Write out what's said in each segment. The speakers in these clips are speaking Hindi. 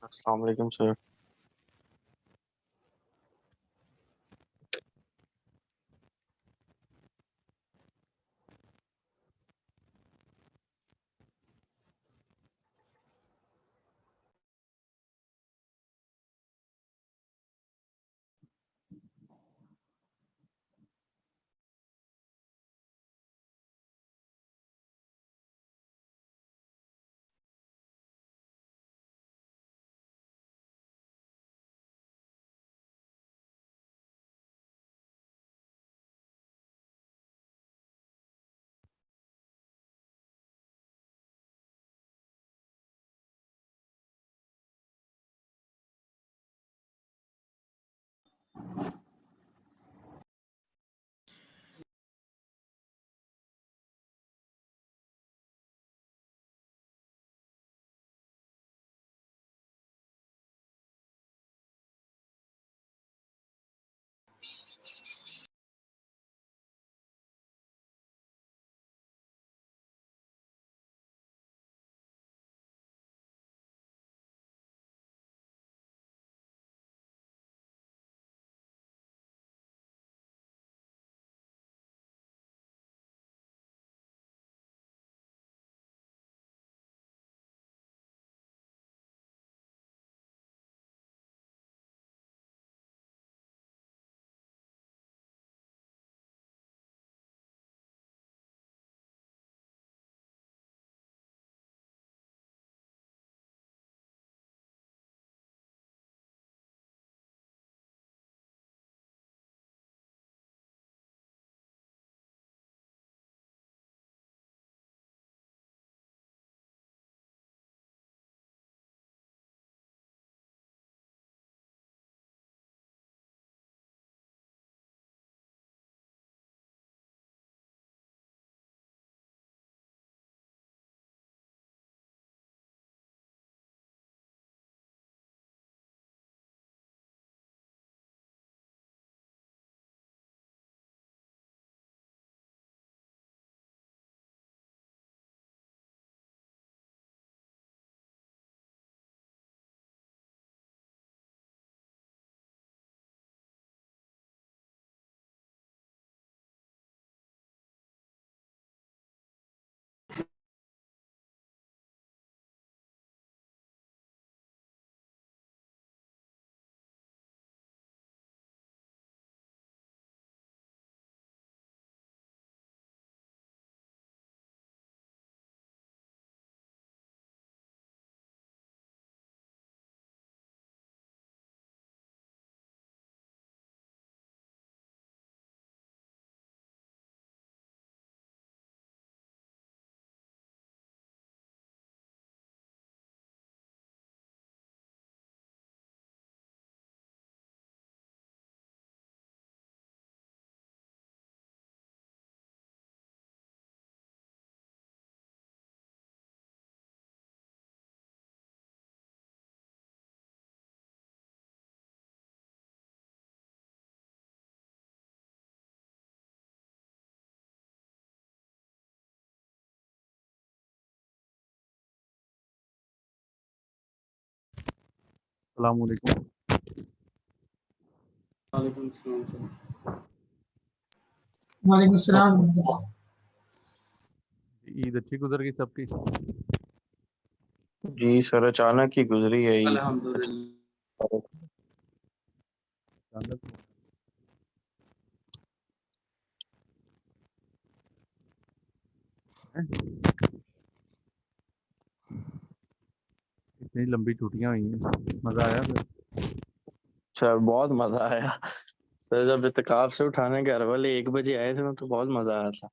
अस्सलाम वालेकुम सर। अस्सलाम वालेकुम। वालेकुम अस्सलाम सर। वालेकुम सलाम। ईद अच्छी गुजर गई सबकी? जी सर, अचानक ही गुजरी है ईद। अल्हम्दुलिल्लाह। अचानक इतनी लंबी छुट्टियां हुई हैं, मजा आया फिर? सर बहुत मजा आया। सर जब इत्तेकाफ से उठाने घर वाले 1 बजे आए थे ना तो बहुत मजा आया था।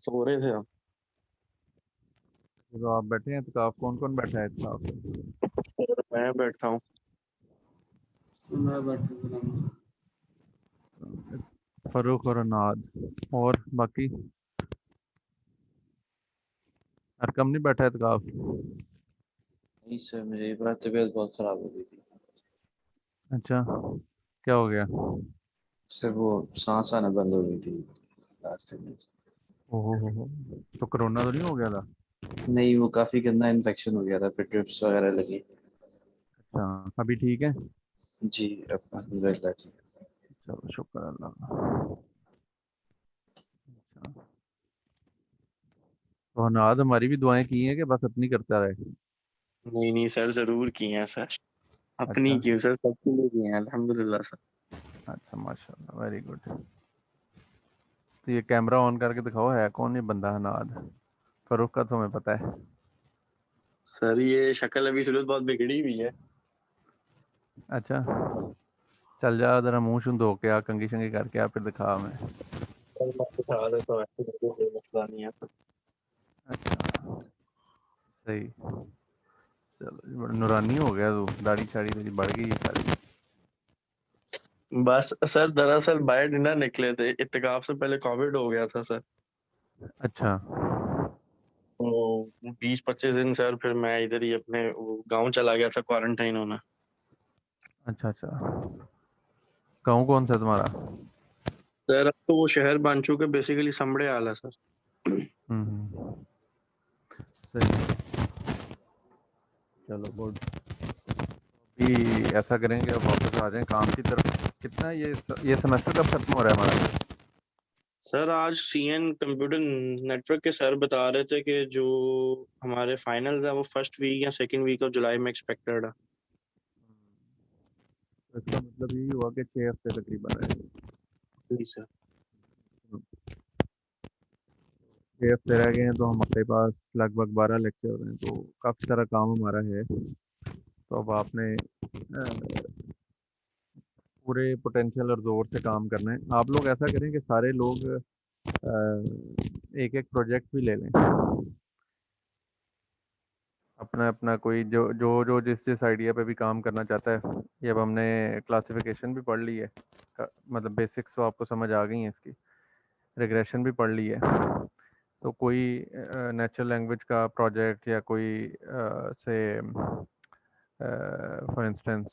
सो रहे थे हम। तो आप बैठे हैं इत्तेकाफ? कौन कौन बैठा है इत्तेकाफ पे? मैं बैठा हूँ। मैं बैठा हूँ। फरूक और अनाद और बाकी अरकम नहीं बैठा है इत्तेकाफ? नहीं सर, मेरी तबीयत बहुत खराब हो गई थी। अच्छा, क्या हो गया? सर वो सांस आना बंद हो गई थी लास्ट टाइम। ओहो, तो कोरोना तो नहीं हो गया था? नहीं, वो काफी गंदा इन्फेक्शन हो गया था, फिर ड्रिप्स वगैरह लगी। अच्छा, अभी ठीक है? जी अब अल्हम्दुलिल्लाह ठीक है। चलो शुक्र अल्लाह का। अच्छा, तो अनाद हमारी भी दुआएं की हैं कि बस अपनी करता रहे। नहीं नहीं सर, जरूर किए हैं सर। अपनी अच्छा क्यों सर, सबके लिए किए हैं अल्हम्दुलिल्लाह सर। अच्छा, माशाल्लाह, वेरी गुड। तो ये कैमरा ऑन करके दिखाओ, है कौन ये बंदा अनाद? फरूख का तो हमें पता है। सर ये शक्ल अभी सूरत बहुत बिगड़ी हुई है। अच्छा, चल जा जरा, मुंह शूं धो के आ, कंघी शंगी करके आ, फिर दिखा हमें। सर मैं दिखा देता हूँ, ऐसे करके कोई मसला नहीं है सर। अच्छा, सही। चलो जी, बड़ा नूरानी हो गया तू, दाढ़ी शाड़ी तेरी बढ़ गई है सारी। बस सर, दरअसल बाहर डिनर निकले थे, इत्तेकाफ से पहले कोविड हो गया था सर। अच्छा तो 20-25 दिन सर, फिर मैं इधर ही अपने गांव चला गया था क्वारंटाइन होना। अच्छा अच्छा, गाँव कौन सा है तुम्हारा? सर अब तो वो शहर बन चुके, बेसिकली समड़े आला सर। हम्म, सही। चलो गुड। भी ऐसा करेंगे, अब वापस आ जाएं काम की तरफ। कितना ये सेमेस्टर कब खत्म हो रहा है हमारा? सर आज सीएन कंप्यूटर नेटवर्क के सर बता रहे थे कि जो हमारे फाइनल्स है वो फर्स्ट वीक या सेकंड वीक ऑफ जुलाई में एक्सपेक्टेड है। तो इसका मतलब यही हुआ कि 6 हफ्ते तकरीबन रहेगा। जी सर। 6 हफ्ते रह गए हैं, तो हमारे पास लगभग 12 लेक्चर हैं, तो काफ़ी सारा काम हमारा है। तो अब आपने पूरे पोटेंशियल और ज़ोर से काम करना है। आप लोग ऐसा करें कि सारे लोग एक एक प्रोजेक्ट भी ले लें, अपना अपना, कोई जो जो जो जिस जिस आइडिया पे भी काम करना चाहता है। ये अब हमने क्लासिफिकेशन भी पढ़ ली है, मतलब बेसिक्स तो आपको समझ आ गई हैं इसकी। रिग्रेशन भी पढ़ ली है। तो कोई नेचुरल लैंग्वेज का प्रोजेक्ट या कोई से फॉर इंस्टेंस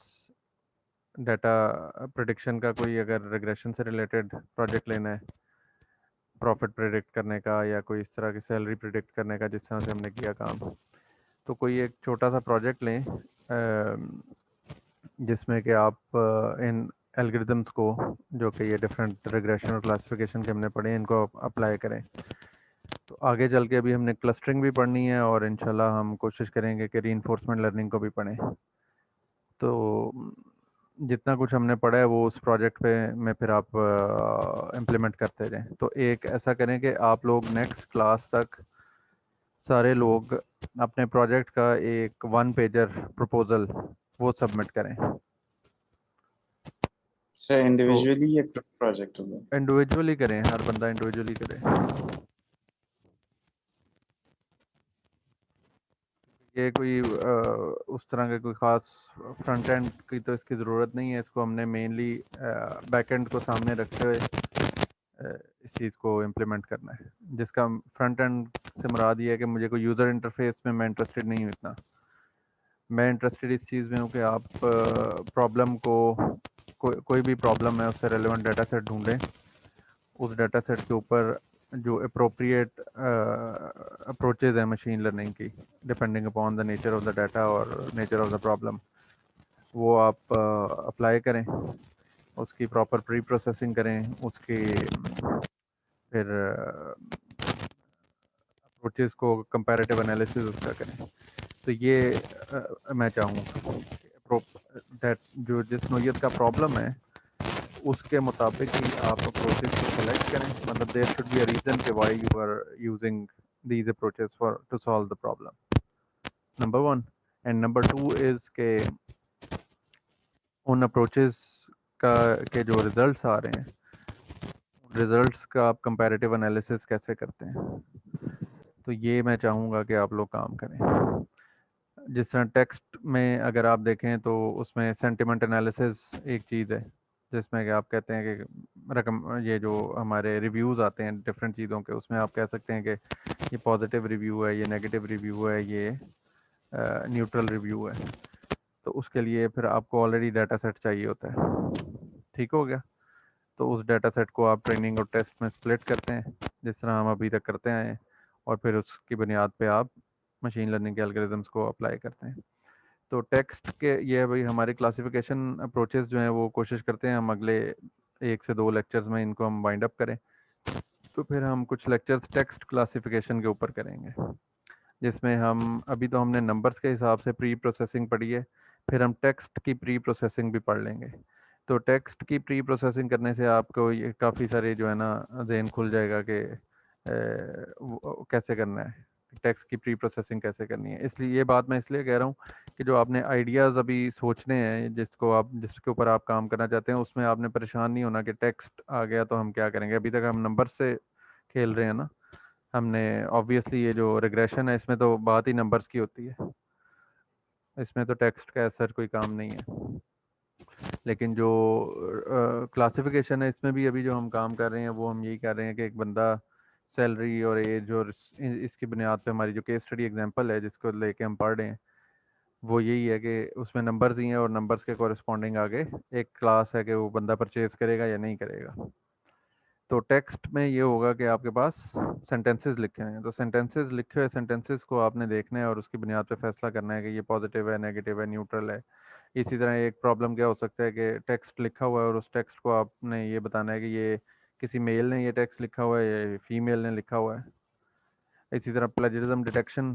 डाटा प्रिडिक्शन का, कोई अगर रिग्रेशन से रिलेटेड प्रोजेक्ट लेना है, प्रॉफिट प्रिडिक्ट करने का या कोई इस तरह की सैलरी प्रिडिक्ट करने का, जिस तरह से हमने किया काम, तो कोई एक छोटा सा प्रोजेक्ट लें जिसमें कि आप इन एल्गोरिदम्स को, जो कि ये डिफरेंट रिग्रेशन और क्लासिफिकेशन के हमने पढ़े हैं, इनको अप्लाई करें। तो आगे चल के अभी हमने क्लस्टरिंग भी पढ़नी है, और इंशाल्लाह हम कोशिश करेंगे कि रीइंफोर्समेंट लर्निंग को भी पढ़ें। तो जितना कुछ हमने पढ़ा है वो उस प्रोजेक्ट पे में फिर आप इम्प्लीमेंट करते जाएं। तो एक ऐसा करें कि आप लोग नेक्स्ट क्लास तक सारे लोग अपने प्रोजेक्ट का एक 1 पेजर प्रपोजल वो सबमिट करें। सर तो इंडिविजुअली ये प्रोजेक्ट होगा? इंडिविजुअली करें, हर बंदा इंडिविजुअली करे। ये कोई उस तरह के कोई ख़ास फ्रंट एंड की तो इसकी ज़रूरत नहीं है। इसको हमने मेनली बैक एंड को सामने रखते हुए इस चीज़ को इम्प्लीमेंट करना है, जिसका फ्रंट एंड से मुराद ये है कि मुझे कोई यूज़र इंटरफेस में मैं इंटरेस्टेड नहीं हूँ इतना। मैं इंटरेस्टेड इस चीज़ में हूँ कि आप प्रॉब्लम को, कोई भी प्रॉब्लम है उससे रेलेवेंट डाटा सेट ढूंढें, उस डाटा सेट के ऊपर जो अप्रोप्रिएट अप्रोचेज है मशीन लर्निंग की, depending upon the nature of the data और नेचर ऑफ द प्रॉब्लम, वो आप अप्लाई करें, उसकी प्रॉपर प्री प्रोसेसिंग करें, उसकी फिर अप्रोचेस को कंपैरेटिव एनालिसिस उसका करें। तो ये मैं चाहूँगा दैट जो जिस नोयत का प्रॉब्लम है उसके मुताबिक ही आप अप्रोचेस को सेलेक्ट करें। मतलब there should be a reason कि why you are using these approaches for to solve the problem, number one. And number two is के उन अप्रोचेस का के जो रिज़ल्ट्स आ रहे हैं, रिज़ल्ट्स का आप कंपैरेटिव एनालिसिस कैसे करते हैं। तो ये मैं चाहूँगा कि आप लोग काम करें। जिस तरह टेक्स्ट में अगर आप देखें तो उसमें सेंटिमेंट एनालिसिस एक चीज़ है, जिसमें कि आप कहते हैं कि रकम, ये जो हमारे रिव्यूज़ आते हैं डिफरेंट चीज़ों के, उसमें आप कह सकते हैं कि ये पॉजिटिव रिव्यू है, ये नेगेटिव रिव्यू है, ये न्यूट्रल रिव्यू है। तो उसके लिए फिर आपको ऑलरेडी डाटा सेट चाहिए होता है। ठीक हो गया? तो उस डाटा सेट को आप ट्रेनिंग और टेस्ट में स्प्लिट करते हैं, जिस तरह हम अभी तक करते हैं, और फिर उसकी बुनियाद पे आप मशीन लर्निंग के एल्गोरिदम्स को अप्लाई करते हैं। तो टेक्स्ट के ये भाई हमारे क्लासिफिकेशन अप्रोचेस जो हैं वो कोशिश करते हैं हम अगले 1 से 2 लेक्चर्स में इनको हम वाइंड अप करें। तो फिर हम कुछ लेक्चर्स टेक्स्ट क्लासिफिकेशन के ऊपर करेंगे, जिसमें हम अभी तो हमने नंबर्स के हिसाब से प्री प्रोसेसिंग पढ़ी है, फिर हम टेक्स्ट की प्री प्रोसेसिंग भी पढ़ लेंगे। तो टेक्स्ट की प्री प्रोसेसिंग करने से आपको ये काफ़ी सारे जो है ना जहन खुल जाएगा कि कैसे करना है, टेक्स्ट की प्री प्रोसेसिंग कैसे करनी है। इसलिए ये बात मैं इसलिए कह रहा हूँ कि जो आपने आइडियाज़ अभी सोचने हैं, जिसके ऊपर आप काम करना चाहते हैं, उसमें आपने परेशान नहीं होना कि टेक्स्ट आ गया तो हम क्या करेंगे। अभी तक हम नंबर से खेल रहे हैं ना, हमने ऑब्वियसली ये जो रिग्रेशन है इसमें तो बात ही नंबर्स की होती है, इसमें तो टेक्स्ट का असर कोई काम नहीं है। लेकिन जो क्लासिफिकेशन है इसमें भी अभी जो हम काम कर रहे हैं वो हम यही कर रहे हैं कि एक बंदा सैलरी और एज और इसकी बुनियाद पे हमारी जो केस स्टडी एग्जांपल है जिसको लेके हम पढ़ रहे हैं वो यही है कि उसमें नंबर्स ही हैं और नंबर्स के कॉरेस्पॉन्डिंग आगे एक क्लास है कि वो बंदा परचेज करेगा या नहीं करेगा। तो टेक्स्ट में ये होगा कि आपके पास सेंटेंसेस लिखे हैं, तो सेंटेंसेस लिखे हुए सेंटेंसेस को आपने देखना है और उसकी बुनियाद पे फैसला करना है कि ये पॉजिटिव है, नेगेटिव है, न्यूट्रल है। इसी तरह एक प्रॉब्लम क्या हो सकता है कि टेक्स्ट लिखा हुआ है और उस टेक्स्ट को आपने ये बताना है कि ये किसी मेल ने ये टेक्स्ट लिखा हुआ है या फीमेल ने लिखा हुआ है। इसी तरह प्लेजरिज्म डिटेक्शन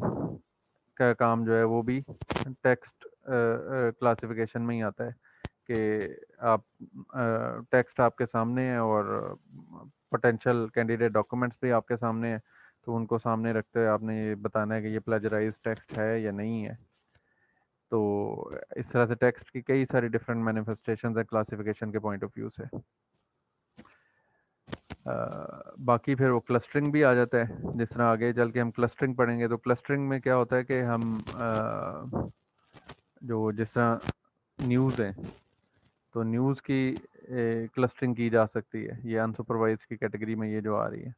का काम जो है वो भी टेक्स्ट क्लासिफिकेशन में ही आता है कि आप टेक्स्ट आपके सामने है और पोटेंशियल कैंडिडेट डॉक्यूमेंट्स भी आपके सामने हैं, तो उनको सामने रखते हुए आपने ये बताना है कि ये प्लेजराइज टेक्स्ट है या नहीं है। तो इस तरह से टेक्स्ट की कई सारी डिफरेंट मैनिफेस्टेशंस है क्लासिफिकेशन के पॉइंट ऑफ व्यू से। बाकी फिर वो क्लस्टरिंग भी आ जाता है, जिस तरह आगे चल के हम क्लस्टरिंग पढ़ेंगे। तो क्लस्टरिंग में क्या होता है कि हम जो जिस तरह न्यूज़ है तो न्यूज़ की क्लस्टरिंग की जा सकती है, ये अनसुपरवाइज की कैटेगरी में ये जो आ रही है।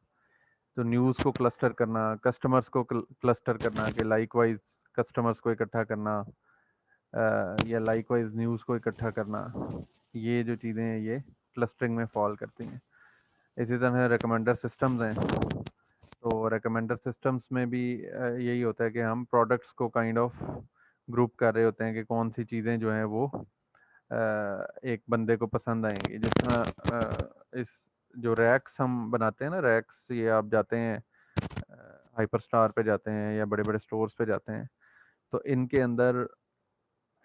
तो न्यूज़ को क्लस्टर करना, कस्टमर्स को क्लस्टर करना कि लाइकवाइज कस्टमर्स को इकट्ठा करना या लाइकवाइज न्यूज़ को इकट्ठा करना, ये जो चीज़ें हैं ये क्लस्टरिंग में फॉल करती हैं। इसी तरह रिकमेंडर सिस्टम्स हैं, तो रिकमेंडर सिस्टम्स में भी यही होता है कि हम प्रोडक्ट्स को काइंड ऑफ ग्रुप कर रहे होते हैं कि कौन सी चीज़ें जो हैं वो एक बंदे को पसंद आएंगी। जिस तरह इस जो रैक्स हम बनाते हैं ना, रैक्स, ये आप जाते हैं हाइपर स्टार पे जाते हैं या बड़े बड़े स्टोर्स पे जाते हैं, तो इनके अंदर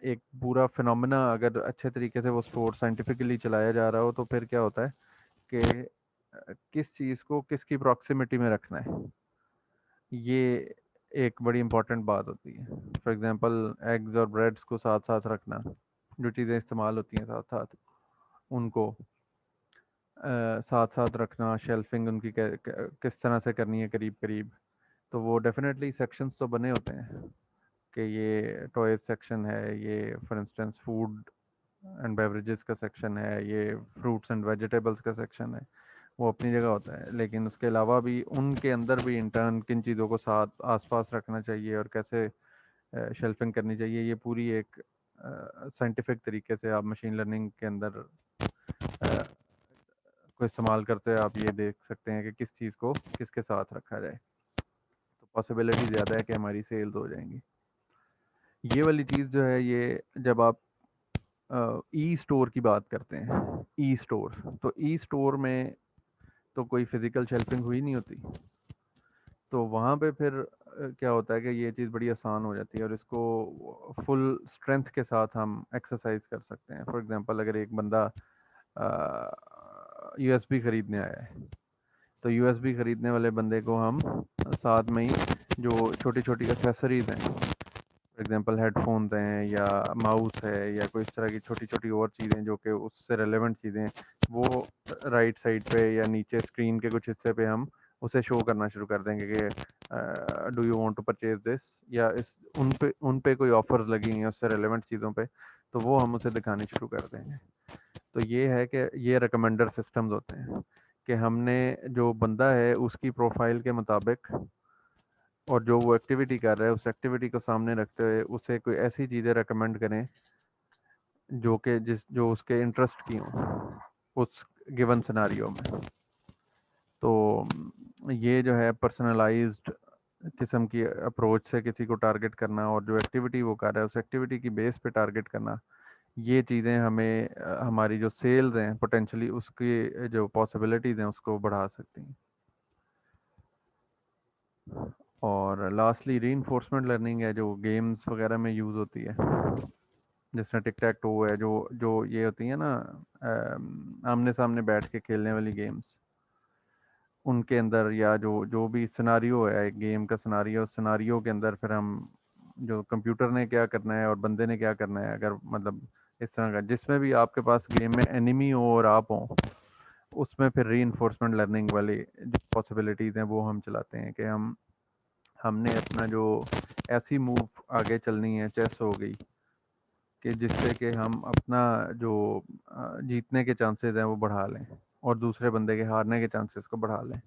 एक पूरा फिनोमेना अगर अच्छे तरीके से वो स्टोर साइंटिफिकली चलाया जा रहा हो तो फिर क्या होता है कि किस चीज़ को किसकी प्रॉक्सिमिटी में रखना है, ये एक बड़ी इंपॉर्टेंट बात होती है। फॉर एग्जांपल एग्स और ब्रेड्स को साथ साथ रखना, जो चीज़ें इस्तेमाल होती हैं साथ साथ उनको साथ साथ रखना, शेल्फिंग उनकी किस तरह से करनी है करीब करीब। तो वो डेफिनेटली सेक्शंस तो बने होते हैं कि ये टॉयज सेक्शन है, ये for instance food and beverages का सेक्शन है, ये फ्रूट्स एंड वेजिटेबल्स का सेक्शन है, वो अपनी जगह होता है। लेकिन उसके अलावा भी उनके अंदर भी इंटर्न किन चीज़ों को साथ आसपास रखना चाहिए और कैसे शेल्फिंग करनी चाहिए, ये पूरी एक साइंटिफिक तरीके से आप मशीन लर्निंग के अंदर को इस्तेमाल करते हुए आप ये देख सकते हैं कि किस चीज़ को किसके साथ रखा जाए। तो पॉसिबिलिटी ज़्यादा है कि हमारी सेल्स हो जाएंगी। ये वाली चीज़ जो है ये जब आप ई स्टोर की बात करते हैं, ई स्टोर, तो ई स्टोर में तो कोई फिज़िकल शेल्फिंग हुई नहीं होती, तो वहाँ पे फिर क्या होता है कि ये चीज़ बड़ी आसान हो जाती है और इसको फुल स्ट्रेंथ के साथ हम एक्सरसाइज कर सकते हैं। फॉर एग्जांपल अगर एक बंदा यूएसबी ख़रीदने आया है, तो यूएसबी ख़रीदने वाले बंदे को हम साथ में ही जो छोटी छोटी एसेसरीज़ हैं, फॉर एग्जांपल हेडफोन्स हैं या माउस है या कोई इस तरह की छोटी छोटी और चीज़ें जो कि उससे रेलेवेंट चीज़ें, वो राइट साइड पे या नीचे स्क्रीन के कुछ हिस्से पे हम उसे शो करना शुरू कर देंगे कि do you want to purchase this, या इस उन पे कोई ऑफर्स लगी हैं उससे रेलेवेंट चीज़ों पे, तो वो हम उसे दिखानी शुरू कर देंगे। तो ये है कि ये रिकमेंडर सिस्टम्स होते हैं कि हमने जो बंदा है उसकी प्रोफाइल के मुताबिक और जो वो एक्टिविटी कर रहा है उस एक्टिविटी को सामने रखते हुए उसे कोई ऐसी चीज़ें रेकमेंड करें जो उसके इंटरेस्ट की हों उस गिवन सिनारियो में। तो ये जो है पर्सनलाइज्ड किस्म की अप्रोच से किसी को टारगेट करना और जो एक्टिविटी वो कर रहा है उस एक्टिविटी की बेस पे टारगेट करना, ये चीज़ें हमें हमारी जो सेल्स हैं पोटेंशली उसकी जो पॉसिबिलिटीज़ हैं उसको बढ़ा सकती हैं। और लास्टली रीइंफोर्समेंट लर्निंग है जो गेम्स वगैरह में यूज़ होती है, जिसमें टिक टैक टो है, जो जो ये होती है ना आमने सामने बैठ के खेलने वाली गेम्स, उनके अंदर या जो जो भी सिनारियो है एक गेम का सिनारियो, उस सिनारियो के अंदर फिर हम जो कंप्यूटर ने क्या करना है और बंदे ने क्या करना है, अगर मतलब इस तरह का जिसमें भी आपके पास गेम में एनिमी हो और आप हों, उसमें फिर रीइंफोर्समेंट लर्निंग वाली जो पॉसिबिलिटीज़ हैं वो हम चलाते हैं कि हमने अपना जो ऐसी मूव आगे चलनी है, चेस हो गई, कि जिससे कि हम अपना जो जीतने के चांसेस हैं वो बढ़ा लें और दूसरे बंदे के हारने के चांसेस को बढ़ा लें।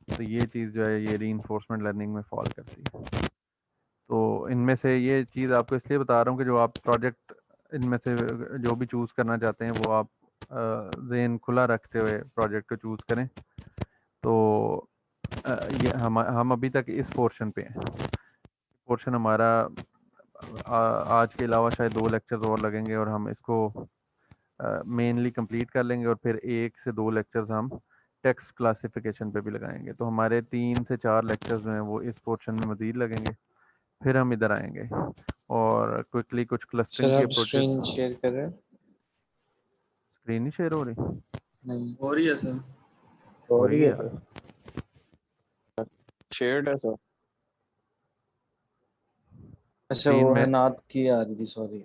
तो ये चीज़ जो है ये रीइंफोर्समेंट लर्निंग में फॉल करती है। तो इनमें से ये चीज़ आपको इसलिए बता रहा हूँ कि जो आप प्रोजेक्ट इनमें से जो भी चूज़ करना चाहते हैं वो आप ज़हन खुला रखते हुए प्रोजेक्ट को चूज़ करें। तो ये हम अभी तक इस पोर्शन पे हैं। पोर्शन हमारा आज के अलावा शायद 2 लेक्चर्स और लगेंगे और हम इसको मेनली कंप्लीट कर लेंगे और फिर 1 से 2 लेक्चर्स हम टेक्स्ट क्लासिफिकेशन पे भी लगाएंगे। तो हमारे 3 से 4 लेक्चर्स जो हैं वो इस पोर्शन में मज़ीद लगेंगे, फिर हम इधर आएंगे और क्विकली कुछ क्लस्टरिंग सर की आप अप्रोचेस। स्क्रीन शेयर कर रहे हैं? स्क्रीन नहीं शेयर हो रही? नहीं हो रही है सर। हो रही है यार। शेयर्ड है सर। अच्छा, स्क्रीन वो में हनात की आ रही थी, सॉरी।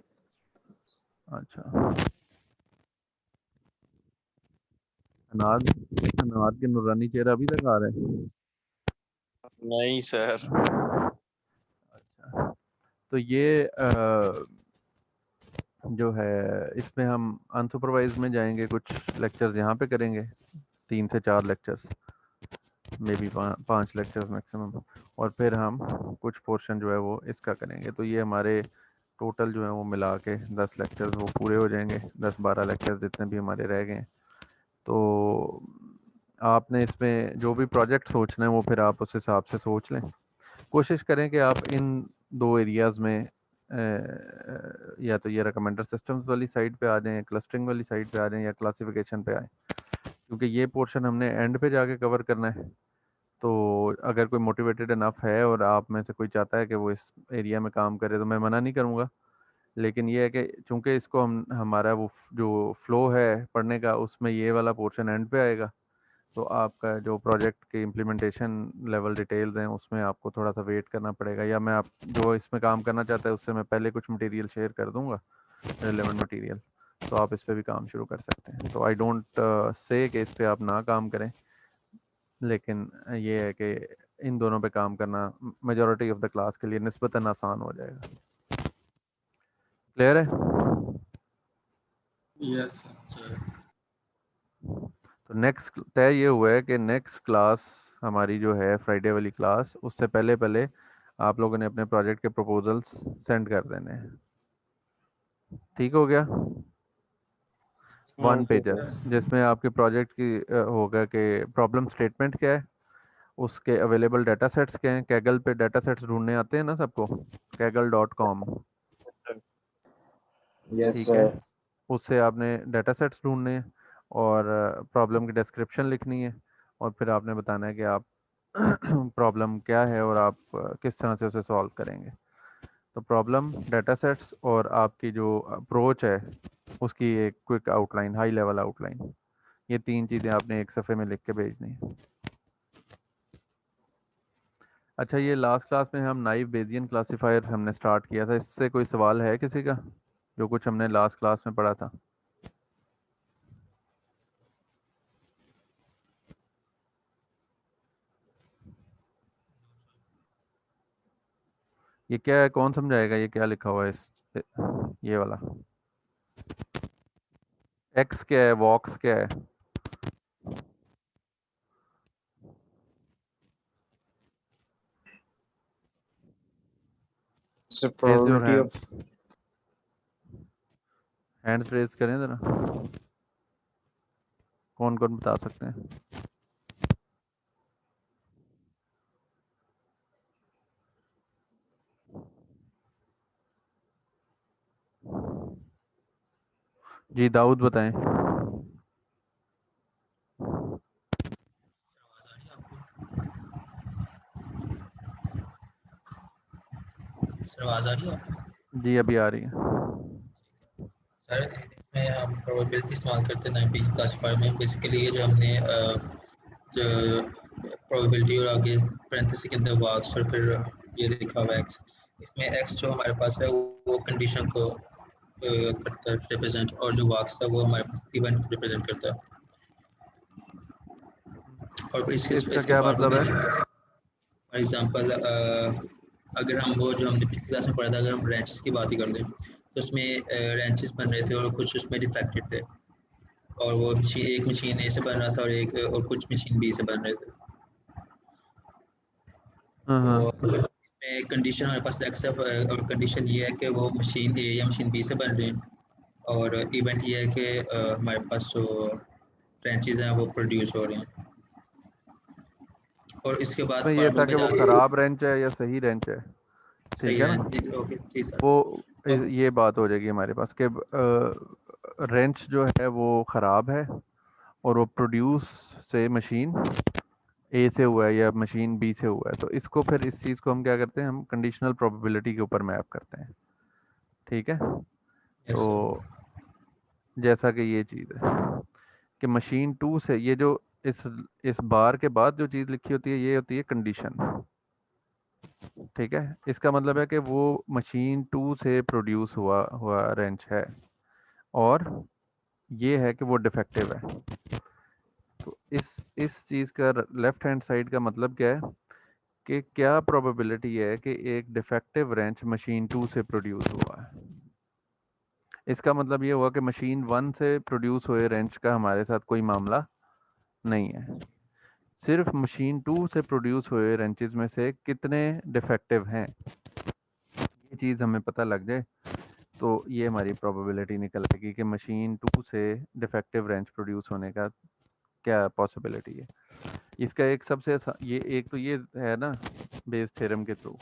अच्छा, अनाज अनाज के नूरानी चेहरा अभी तक आ रहा है? नहीं सर। अच्छा, तो ये जो है इसमें हम अनसुपरवाइज में जाएंगे, कुछ लेक्चर्स यहाँ पे करेंगे, 3 से 4 lectures, may be 5 lectures maximum, और फिर हम कुछ पोर्शन जो है वो इसका करेंगे। तो ये हमारे टोटल जो है वो मिला के 10 लेक्चर्स वो पूरे हो जाएंगे, 10-12 लेक्चर्स जितने भी हमारे रह गए हैं। तो आपने इसमें जो भी प्रोजेक्ट सोचना है वो फिर आप उस हिसाब से सोच लें। कोशिश करें कि आप इन 2 एरियाज़ में या तो ये रिकमेंडर सिस्टम्स वाली साइड पे आ जाएं, क्लस्टरिंग वाली साइड पे आ जाएं, या क्लासिफिकेशन पे आएँ, क्योंकि ये पोर्शन हमने एंड पे जाके कवर करना है। तो अगर कोई मोटिवेटेड इनफ है और आप में से कोई चाहता है कि वो इस एरिया में काम करे तो मैं मना नहीं करूँगा, लेकिन ये है कि चूंकि इसको हम हमारा वो जो फ्लो है पढ़ने का उसमें ये वाला पोर्शन एंड पे आएगा, तो आपका जो प्रोजेक्ट के इम्प्लीमेंटेशन लेवल डिटेल्स हैं उसमें आपको थोड़ा सा वेट करना पड़ेगा, या मैं आप जो इसमें काम करना चाहता है उससे मैं पहले कुछ मटेरियल शेयर कर दूंगा, रिलेवेंट मटेरियल, तो आप इस पर भी काम शुरू कर सकते हैं। तो आई डोंट से कि इस पर आप ना काम करें, लेकिन ये है कि इन दोनों पे काम करना मेजॉरिटी ऑफ द क्लास के लिए निस्बतन आसान हो जाएगा। क्लियर है? Yes sir. तो नेक्स्ट तय ये हुआ है कि नेक्स्ट क्लास हमारी जो है फ्राइडे वाली क्लास, उससे पहले पहले आप लोगों ने अपने प्रोजेक्ट के प्रपोजल्स सेंड कर देने हैं। ठीक हो गया? 1 पेजर यस जिसमें आपके प्रोजेक्ट की होगा कि प्रॉब्लम स्टेटमेंट क्या है, उसके अवेलेबल डाटा सेट्स क्या हैं, कैगल पे डाटा सेट्स ढूंढने आते हैं ना सबको, kaggle.com, यस ठीक है, सर। उससे आपने डाटा सेट्स ढूंढने हैं और प्रॉब्लम की डिस्क्रिप्शन लिखनी है, और फिर आपने बताना है कि आप प्रॉब्लम क्या है और आप किस तरह से उसे सॉल्व करेंगे। तो प्रॉब्लम, डाटा सेट्स और आपकी जो अप्रोच है उसकी एक quick outline, high level outline, ये 3 चीज़ें आपने एक सफ़े में लिख के भेजनी है। अच्छा, ये लास्ट क्लास में हम नाइव बेजियन क्लासीफायर हमने स्टार्ट किया था, इससे कोई सवाल है किसी का, जो कुछ हमने लास्ट क्लास में पढ़ा था? ये क्या है, कौन समझाएगा, ये क्या लिखा हुआ है इस ये वाला एक्स क्या है, वॉक्स क्या है? Sir raise your probability of, hands, hands raise करें ज़रा, कौन कौन बता सकते हैं? जी दाऊद बताएं। सर आवाज़ आ रही है आपको? जी अभी आ रही है। सर इसमें हम प्रोबेबिलिटी इस्तेमाल करते हैं 9p क्लासीफायर में। बेसिकली ये जो हमने जो प्रोबेबिलिटी और आगे पैरेंथेसिस के अंदर वाक्स और फिर ये लिखा हुआ एक्स, इसमें एक्स जो हमारे पास है वो कंडीशन को करता है रिप्रेजेंट, और जो वाक्स है वो हमारे पास इवेंट को रिप्रेजेंट करता है। और इसके इसका इसके क्या फॉर मतलब है? फॉर एग्जांपल अगर हम वो जो हमने पिछली क्लास में पढ़ा था, अगर हम रेंचेस की बात ही कर लें तो उसमें रेंचेस बन रहे थे और कुछ उसमें डिफेक्टेड थे, और वो एक मशीन ए से बन रहा था और कुछ मशीन बी से बन रहे थे। हाँ तो इसमें कंडीशन हमारे पास एक्स है, और कंडीशन ये है कि वो मशीन ए या मशीन बी से बन रहे हैं, और इवेंट ये है कि हमारे पास जो ब्रांचेज हैं वो प्रोड्यूस हो रहे हैं। और इसके बाद इसमें ये फार्मूले था में कि वो जाके खराब रेंच है या सही रेंच है, ठीक सही है है ना? जी, ओके जी सर। वो और ये बात हो जाएगी हमारे पास कि रेंच जो है वो ख़राब है और वो प्रोड्यूस से मशीन ए से हुआ है या मशीन बी से हुआ है, तो इसको फिर इस चीज़ को हम क्या करते हैं, हम कंडीशनल प्रोबेबिलिटी के ऊपर मैप करते हैं, ठीक है? यस तो सर। जैसा कि ये चीज़ है कि मशीन 2 से ये जो इस बार के बाद जो चीज़ लिखी होती है ये होती है कंडीशन, ठीक है? इसका मतलब है कि वो मशीन 2 से प्रोड्यूस हुआ हुआ रेंच है और ये है कि वो डिफेक्टिव है। तो इस चीज़ का लेफ्ट हैंड साइड का मतलब क्या है कि क्या प्रोबेबिलिटी है कि एक डिफेक्टिव रेंच मशीन 2 से प्रोड्यूस हुआ है। इसका मतलब ये हुआ कि मशीन 1 से प्रोड्यूस हुए रेंच का हमारे साथ कोई मामला नहीं है, सिर्फ मशीन 2 से प्रोड्यूस हुए रेंचेस में से कितने डिफेक्टिव हैं, ये चीज़ हमें पता लग जाए तो ये हमारी प्रोबेबिलिटी निकल आएगी कि मशीन 2 से डिफेक्टिव रेंच प्रोड्यूस होने का क्या पॉसिबिलिटी है। इसका एक सबसे ये एक तो ये है ना बेस थ्योरम के थ्रू,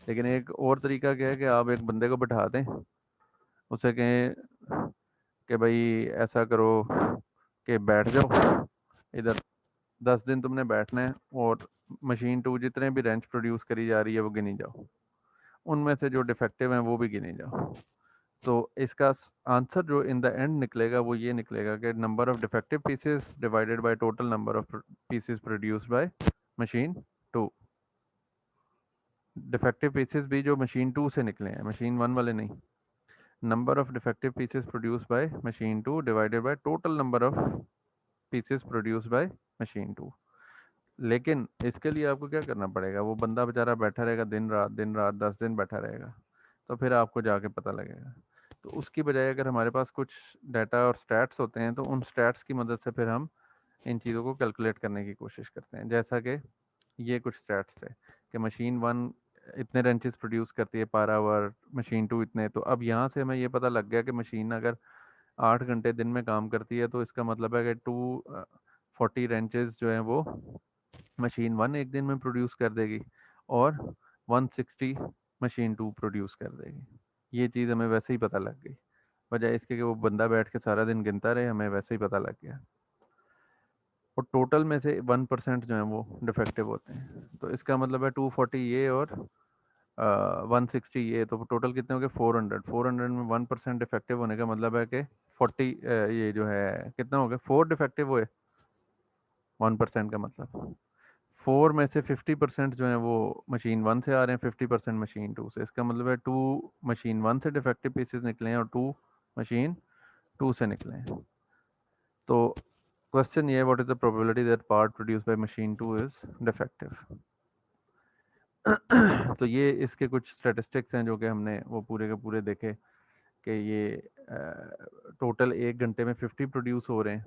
लेकिन एक और तरीका क्या है कि आप एक बंदे को बैठा दें, उसे कहें कि भाई ऐसा करो कि बैठ जाओ इधर, 10 दिन तुमने बैठना है और मशीन 2 जितने भी रेंच प्रोड्यूस करी जा रही है वो गिनी जाओ, उनमें से जो डिफेक्टिव हैं वो भी गिनी जाओ। तो इसका आंसर जो इन द एंड निकलेगा वो ये निकलेगा कि number of defective pieces divided by total number of pieces produced by machine 2। Defective pieces भी जो मशीन 2 से निकले हैं, मशीन 1 वाले नहीं। Number of defective pieces produced by machine 2 divided by total number of pieces produced by machine 2। लेकिन इसके लिए आपको क्या करना पड़ेगा, वो बंदा बेचारा बैठा रहेगा दिन रात 10 दिन बैठा रहेगा, तो फिर आपको जाके पता लगेगा। तो उसकी बजाय अगर हमारे पास कुछ डाटा और स्टैट्स होते हैं तो उन स्टैट्स की मदद से फिर हम इन चीज़ों को कैलकुलेट करने की कोशिश करते हैं। जैसा कि ये कुछ स्टैट्स थे कि मशीन 1 इतने रेंचेस प्रोड्यूस करती है पर आवर, मशीन 2 इतने। तो अब यहाँ से हमें ये पता लग गया कि मशीन अगर 8 घंटे दिन में काम करती है तो इसका मतलब है कि 240 रेंचेस जो हैं वो मशीन 1 एक दिन में प्रोड्यूस कर देगी और 160 मशीन 2 प्रोड्यूस कर देगी। ये चीज़ हमें वैसे ही पता लग गई, बजाय इसके कि वो बंदा बैठ के सारा दिन गिनता रहे, हमें वैसे ही पता लग गया। और टोटल में से 1% जो है वो डिफेक्टिव होते हैं। तो इसका मतलब है 240 ये और 160 ये, तो टोटल कितने हो गए 400। 400 में 1% डिफेक्टिव होने का मतलब है कि 40 ये जो है कितना हो गया 4 डिफेक्टिव हुए 1% का मतलब 4 में से 50% जो है वो मशीन 1 से आ रहे हैं, 50% मशीन 2 से। इसका मतलब है 2 मशीन 1 से डिफेक्टिव पीसेस निकले हैं और 2 मशीन 2 से निकले हैं। तो क्वेश्चन ये, what is the probability that part produce by machine 2 is defective. तो ये इसके कुछ स्टैटिस्टिक्स हैं जो कि हमने वो पूरे के पूरे देखे कि ये टोटल 1 घंटे में 50 प्रोड्यूस हो रहे हैं।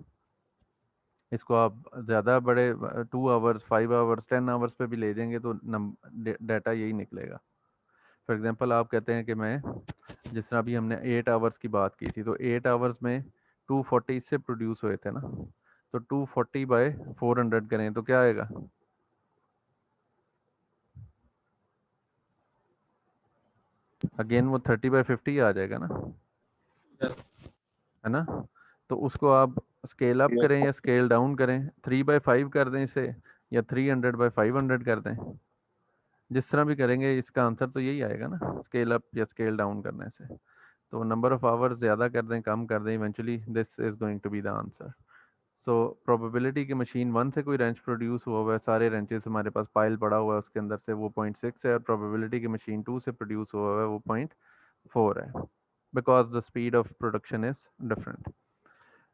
इसको आप ज़्यादा बड़े 2 आवर्स 5 आवर्स 10 आवर्स पे भी ले जाएंगे तो डाटा यही निकलेगा। फॉर एग्जांपल आप कहते हैं कि मैं जिस तरह अभी हमने 8 आवर्स की बात की थी, तो 8 आवर्स में 240 इससे प्रोड्यूस हुए थे ना, तो 240 बाय 400 करें तो क्या आएगा, अगेन वो 30 बाय 50 आ जाएगा ना। Yes. है ना। तो उसको आप स्केल अप करें या स्केल डाउन करें, 3/5 कर दें इसे या 300/500 कर दें, जिस तरह भी करेंगे इसका आंसर तो यही आएगा ना, स्केल अप या स्केल डाउन करने से। तो नंबर ऑफ आवर्स ज़्यादा कर दें कम कर दें, eventually this is going to be the answer. So probability कि मशीन 1 से कोई रेंच प्रोड्यूस हुआ हुआ है, सारे रेंचेस हमारे पास पाइल पड़ा हुआ है उसके अंदर से, वो 0.6 है, और प्रोबेबिलिटी कि मशीन 2 से प्रोड्यूस हुआ हुआ है वो 0.4 है, because the speed of production is different.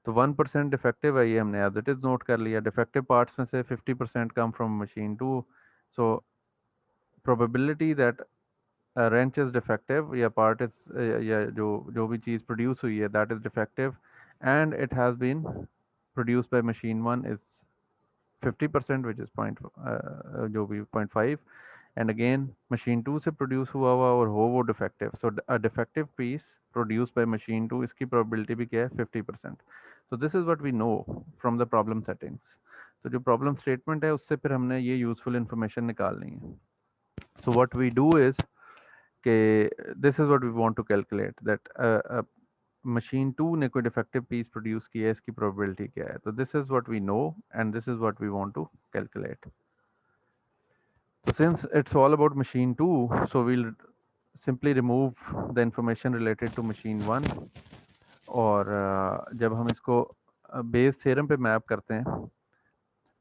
तो 1% डिफेक्टिव है, ये हमने एज इट इज़ नोट कर लिया। डिफेक्टिव पार्ट्स में से 50% कम from machine 2, so probability that wrench is defective या पार्ट इज़ या जो भी चीज़ प्रोड्यूस हुई है that is defective and it has been produce by machine 1 is 50% which is जो भी 0.5, एंड अगेन मशीन 2 से प्रोड्यूस हुआ हुआ और हो वो defective, so a defective piece produce by machine 2, इसकी प्रोबेबिलिटी भी क्या है 50%। So this is what we know from the problem settings. तो जो प्रॉब्लम स्टेटमेंट है उससे फिर हमने ये यूज़फुल इन्फॉर्मेशन निकालनी है। So what we do is कि this is what we want to calculate that machine 2 ने कोई डिफेक्टिव पीस प्रोड्यूस किया है, इसकी प्रोबेबिलिटी क्या है। तो this is what we know and this is what we want to calculate. So since it's all about machine 2, so we'll simply remove the information related to machine 1, और जब हम इसको बेस थ्योरम पे मैप करते हैं,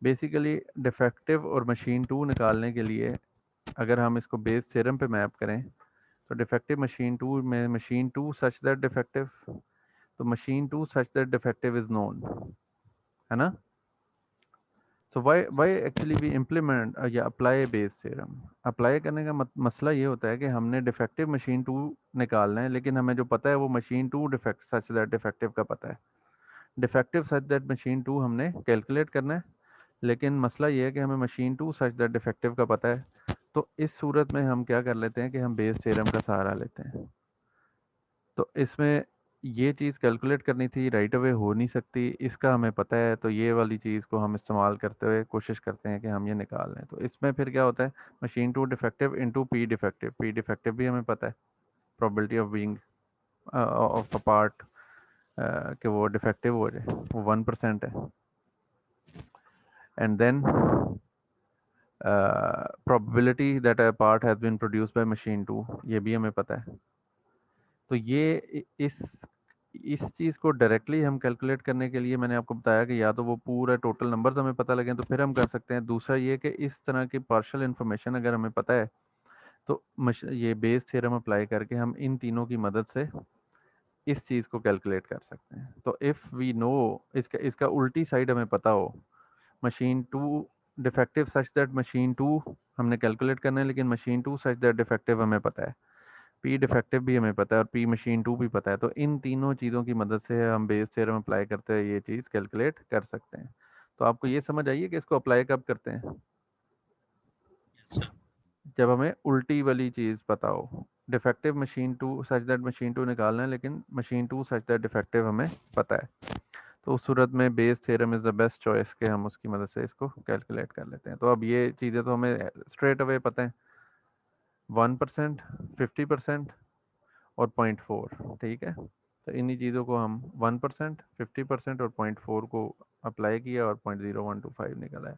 बेसिकली डिफेक्टिव और मशीन 2 निकालने के लिए अगर हम इसको बेस थ्योरम पे मैप करें तो डिफेक्टिव मशीन 2 में मशीन 2 सच दैट डिफेक्टिव, तो machine 2 such that defective is known, है ना। सो वाई एक्चुअली वी इम्प्लीमेंट या अप्लाई बेस थ्योरम। अप्लाई करने का मसला ये होता है कि हमने डिफेक्टिव मशीन 2 निकालना है, लेकिन हमें जो पता है वो machine 2 defect such that defective का पता है। डिफेक्टिव सच दैट मशीन 2 हमने कैलकुलेट करना है, लेकिन मसला ये है कि हमें मशीन 2 सच दैट डिफेक्टिव का पता है। तो इस सूरत में हम क्या कर लेते हैं कि हम बेस थ्योरम का सहारा लेते हैं। तो इसमें ये चीज़ कैलकुलेट करनी थी, राइट अवे हो नहीं सकती, इसका हमें पता है, तो ये वाली चीज़ को हम इस्तेमाल करते हुए कोशिश करते हैं कि हम ये निकाल लें। तो इसमें फिर क्या होता है, machine 2 defective into P defective, P defective भी हमें पता है, probability of being of a part कि वो डिफेक्टिव हो जाए वो 1% है, and then probability that a part has been produced by machine 2, ये भी हमें पता है। तो ये इस चीज़ को डायरेक्टली हम कैलकुलेट करने के लिए मैंने आपको बताया कि या तो वो पूरा टोटल नंबर्स हमें पता लगे तो फिर हम कर सकते हैं, दूसरा ये कि इस तरह की पार्शियल इन्फॉर्मेशन अगर हमें पता है तो ये बेस थ्योरम अप्लाई करके हम इन तीनों की मदद से इस चीज़ को कैलकुलेट कर सकते हैं। तो इफ़ वी नो, इसका उल्टी साइड हमें पता हो, machine 2 defective such that machine 2 हमने कैलकुलेट करना है, लेकिन मशीन 2 सच दैट डिफेक्टिव हमें पता है, पी डिफेक्टिव भी हमें पता है और पी मशीन 2 भी पता है। तो इन तीनों चीज़ों की मदद से हम बेस थ्योरम अप्लाई करते हुए ये चीज़ कैलकुलेट कर सकते हैं। तो आपको ये समझ आइए कि इसको अप्लाई कब करते हैं, जब हमें उल्टी वाली चीज़ पता हो, defective machine 2 such that machine 2 निकालना है, लेकिन मशीन 2 सच दैट डिफेक्टिव हमें पता है। तो उस सूरत में Bayes theorem is the best choice के हम उसकी मदद से इसको कैलकुलेट कर लेते हैं। तो अब ये चीज़ें तो हमें स्ट्रेट अवे पता है, 1%, 50% और 0.4, ठीक है। तो इन्हीं चीज़ों को हम 1%, 50% और 0.4 को अप्लाई किया और 0.0125 निकला है।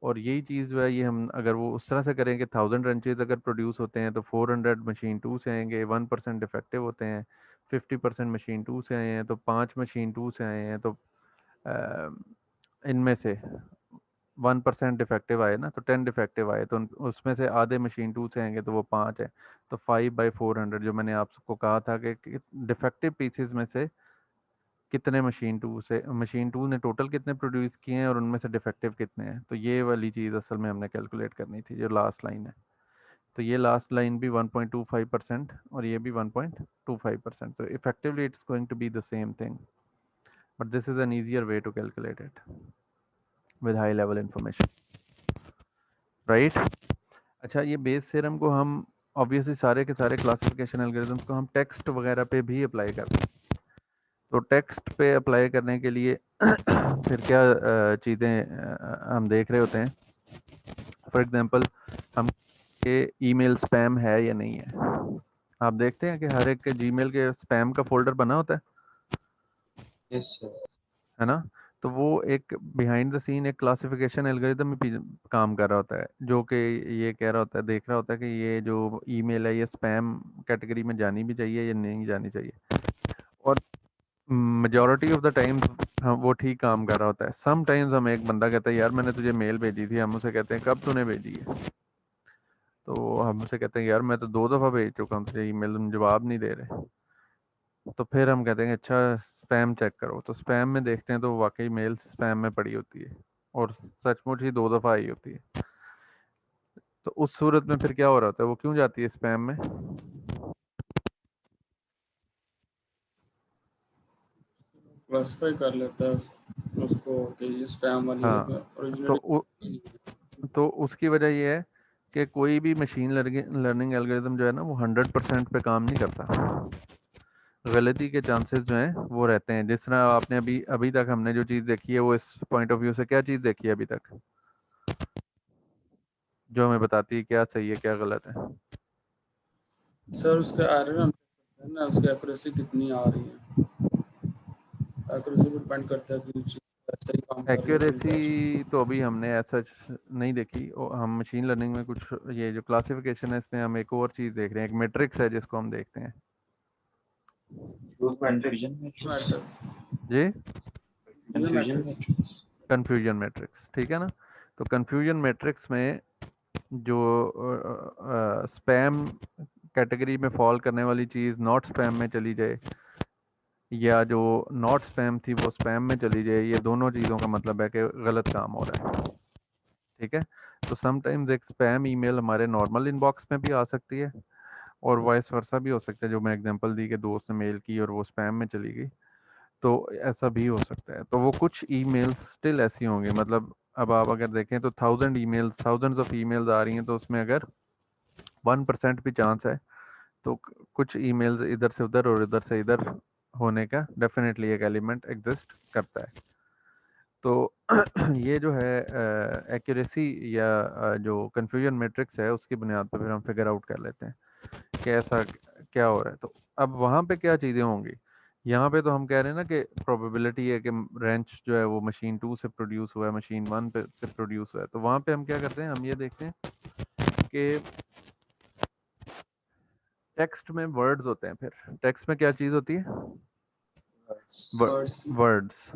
और यही चीज़ जो है ये हम अगर वो उस तरह से करें कि 1000 रंचेज अगर प्रोड्यूस होते हैं तो 400 मशीन 2 से आएंगे, 1% डिफेक्टिव होते हैं, 50% मशीन 2 से आए हैं, तो 5 मशीन 2 से आए हैं, तो इनमें से 1% डिफेक्टिव आए ना, तो 10 डिफेक्टिव आए, तो उसमें से आधे मशीन 2 से आएंगे तो वो 5 है, तो 5/400 जो मैंने आपको कहा था कि डिफेक्टिव पीसेस में से कितने मशीन 2 से, मशीन 2 ने टोटल कितने प्रोड्यूस किए हैं और उनमें से डिफेक्टिव कितने हैं। तो ये वाली चीज़ असल में हमने कैलकुलेट करनी थी, जो लास्ट लाइन है। तो ये लास्ट लाइन भी 1.25% और ये भी 1.25%, so effectively it's going to be the same thing, but this is an easier way to calculate it with high level information, right? अच्छा, ये बेस थ्योरम को हम ऑब्वियसली सारे के सारे क्लासिफिकेशन एल्गोरिथम्स को हम टेक्स्ट वगैरह पे भी अप्लाई करते हैं। तो टेक्स्ट पे अप्लाई करने के लिए फिर क्या चीज़ें हम देख रहे होते हैं। फॉर एग्जांपल हम के ईमेल स्पैम है या नहीं है। आप देखते हैं कि हर एक के जीमेल के स्पैम का फोल्डर बना होता है, यस सर। है ना। तो वो एक बिहाइंड द सीन एक क्लासिफिकेशन एल्गोरिदम में काम कर रहा होता है, जो कि ये कह रहा होता है, देख रहा होता है कि ये जो ईमेल है ये स्पैम कैटेगरी में जानी भी चाहिए या नहीं जानी चाहिए। और मेजॉरिटी ऑफ द टाइम हम वो ठीक काम कर रहा होता है। सम टाइम्स हम एक बंदा कहता है यार मैंने तुझे मेल भेजी थी, हम उसे कहते हैं कब तूने भेजी है, तो हम उसे कहते हैं यार मैं तो 2 दफ़ा भेज चुका हूँ तुझे ईमेल, तुम जवाब नहीं दे रहे। तो फिर हम कहते हैं अच्छा स्पैम चेक करो, तो स्पैम में देखते हैं तो वाकई मेल स्पैम में पड़ी होती है और सचमुच ही 2 दफ़ा आई होती है। तो उस सूरत में फिर क्या हो रहा होता है, वो क्यों जाती है स्पैम में? क्लासिफाई कर लेता है उसको कि ये स्पैम वाली है, हाँ, ओरिजिनली। तो उसकी वजह ये है कि कोई भी मशीन लर्निंग एल्गोरिदम जो है ना वो 100% पे काम नहीं करता। गलती के चांसेस जो हैं वो रहते हैं। जिस तरह आपने अभी अभी तक हमने जो चीज़ देखी है वो इस पॉइंट ऑफ व्यू से क्या चीज़ देखी है अभी तक जो हमें बताती है क्या सही है क्या गलत है? सर उसका एरर हम check करते हैं ना, उसकी एक्यूरेसी कितनी आ रही है। एक्यूरेसी पर डिपेंड करता है कि चीज़ सही काम कर रही है कि नहीं कर रही। एक्यूरेसी तो अभी हमने ऐसा नहीं देखी, और हम मशीन लर्निंग में कुछ ये जो क्लासिफिकेशन है इसमें हम एक और चीज़ देख रहे हैं, एक मैट्रिक्स है जिसको हम देखते हैं। Confusion matrix. मैटर्स। जी, कंफ्यूजन मैट्रिक्स। कन्फ्यूजन मैट्रिक्स, ठीक है ना। तो कन्फ्यूजन मैट्रिक्स में जो स्पैम कैटेगरी में फॉल करने वाली चीज़ नॉट स्पैम में चली जाए, या जो नॉट स्पैम थी वो स्पैम में चली जाए, ये दोनों चीज़ों का मतलब है कि गलत काम हो रहा है। ठीक है। तो समटाइम्स एक स्पैम ईमेल हमारे नॉर्मल इनबॉक्स में भी आ सकती है, और वाइस वर्सा भी हो सकता है, जो मैं एग्जांपल दी कि दोस्त ने मेल की और वो स्पैम में चली गई, तो ऐसा भी हो सकता है। तो वो कुछ ईमेल्स स्टिल ऐसी होंगी, मतलब अब आप अगर देखें तो 1000 ऑफ ईमेल्स आ रही हैं, तो उसमें अगर 1% भी चांस है तो कुछ ईमेल्स इधर से उधर और इधर से इधर होने का डेफिनेटली एक एलिमेंट एग्जिस्ट करता है। तो ये जो है एक्यूरेसी या जो कन्फ्यूजन मैट्रिक्स है उसकी बुनियाद पर फिर हम फिगर आउट कर लेते हैं कि ऐसा क्या हो रहा है। तो अब वहाँ पे क्या चीज़ें होंगी, यहाँ पे तो हम कह रहे हैं ना कि प्रोबेबिलिटी है कि रेंच जो है वो मशीन 2 से प्रोड्यूस हुआ है, मशीन 1 पे से प्रोड्यूस हुआ है। तो वहाँ पे हम क्या करते हैं, हम ये देखते हैं कि टेक्स्ट में वर्ड्स होते हैं। फिर टेक्स्ट में क्या चीज़ होती है? वर्ड्स। वर्ड्स।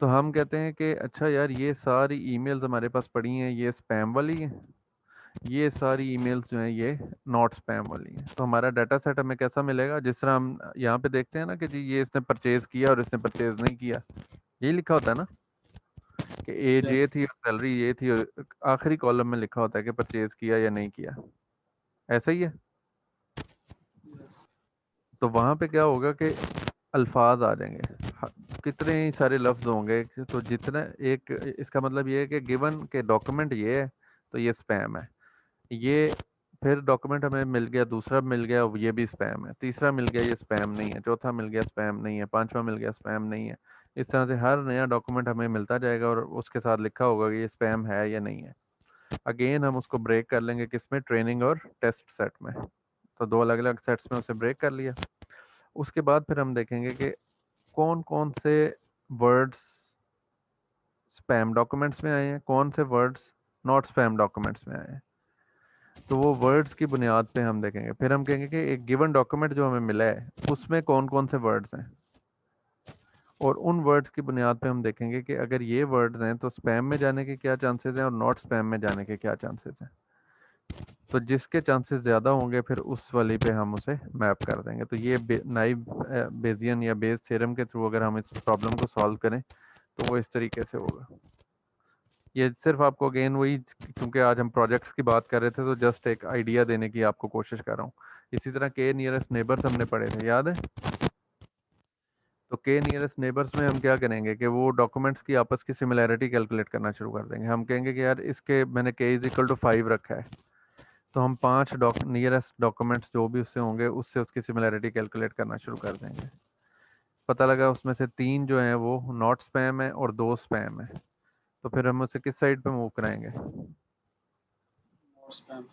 तो हम कहते हैं कि अच्छा यार ये सारी ईमेल्स हमारे पास पड़ी हैं, ये स्पैम वाली हैं, ये सारी ईमेल्स जो हैं ये नॉट स्पैम वाली हैं। तो हमारा डाटा सेट हमें कैसा मिलेगा? जिस तरह हम यहाँ पे देखते हैं ना कि जी ये इसने परचेज किया और इसने परचेज नहीं किया, यही लिखा होता है ना कि एज ये यस। थी और सैलरी ये थी, और आखिरी कॉलम में लिखा होता है कि परचेज किया या नहीं किया। ऐसा ही है। तो वहाँ पे क्या होगा कि अल्फाज आ जाएंगे, कितने ही सारे लफ्ज़ होंगे। तो जितना एक इसका मतलब ये है कि गिवन के डॉक्यूमेंट ये है तो ये स्पैम है, ये फिर डॉक्यूमेंट हमें मिल गया, दूसरा मिल गया ये भी स्पैम है, तीसरा मिल गया ये स्पैम नहीं है, चौथा मिल गया स्पैम नहीं है, पांचवा मिल गया स्पैम नहीं है। इस तरह से हर नया डॉक्यूमेंट हमें मिलता जाएगा और उसके साथ लिखा होगा कि ये स्पैम है या नहीं है। अगेन हम उसको ब्रेक कर लेंगे किसमें? ट्रेनिंग और टेस्ट सेट में। तो 2 अलग अलग सेट्स में उसे ब्रेक कर लिया। उसके बाद फिर हम देखेंगे कि कौन कौन से वर्ड्स स्पैम डॉक्यूमेंट्स में आए हैं, कौन से वर्ड्स नॉट स्पैम डॉक्यूमेंट्स में आए हैं। तो वो वर्ड्स की बुनियाद पे हम देखेंगे। फिर हम कहेंगे कि एक गिवन डॉक्यूमेंट जो हमें मिला है उसमें कौन कौन से वर्ड्स हैं, और उन वर्ड्स की बुनियाद पे हम देखेंगे कि अगर ये वर्ड्स हैं तो स्पैम में जाने के क्या चांसेस हैं और नॉट स्पैम में जाने के क्या चांसेस हैं। तो जिसके चांसेस ज़्यादा होंगे फिर उस वाली पे हम उसे मैप कर देंगे। तो ये नाइव बेजियन या बेस थ्योरम के थ्रू अगर हम इस प्रॉब्लम को सॉल्व करें तो वो इस तरीके से होगा। ये सिर्फ आपको अगेन वही, क्योंकि आज हम प्रोजेक्ट्स की बात कर रहे थे तो जस्ट एक आइडिया देने की आपको कोशिश कर रहा हूँ। इसी तरह के नियरेस्ट नेबर्स हमने पढ़े थे, याद है? तो के नियरेस्ट नेबर्स में हम क्या करेंगे कि वो डॉक्यूमेंट्स की आपस की सिमिलैरिटी कैलकुलेट करना शुरू कर देंगे। हम कहेंगे कि यार इसके मैंने के इज इक्वल टू 5 रखा है, तो हम 5 नियरेस्ट डॉक्यूमेंट्स जो भी उससे होंगे उससे उसकी सिमिलैरिटी कैलकुलेट करना शुरू कर देंगे। पता लगा उसमें से 3 जो हैं वो नॉट स्पैम है और 2 स्पैम है, तो फिर हम उसे किस साइड पे मूव कराएंगे? स्पैम।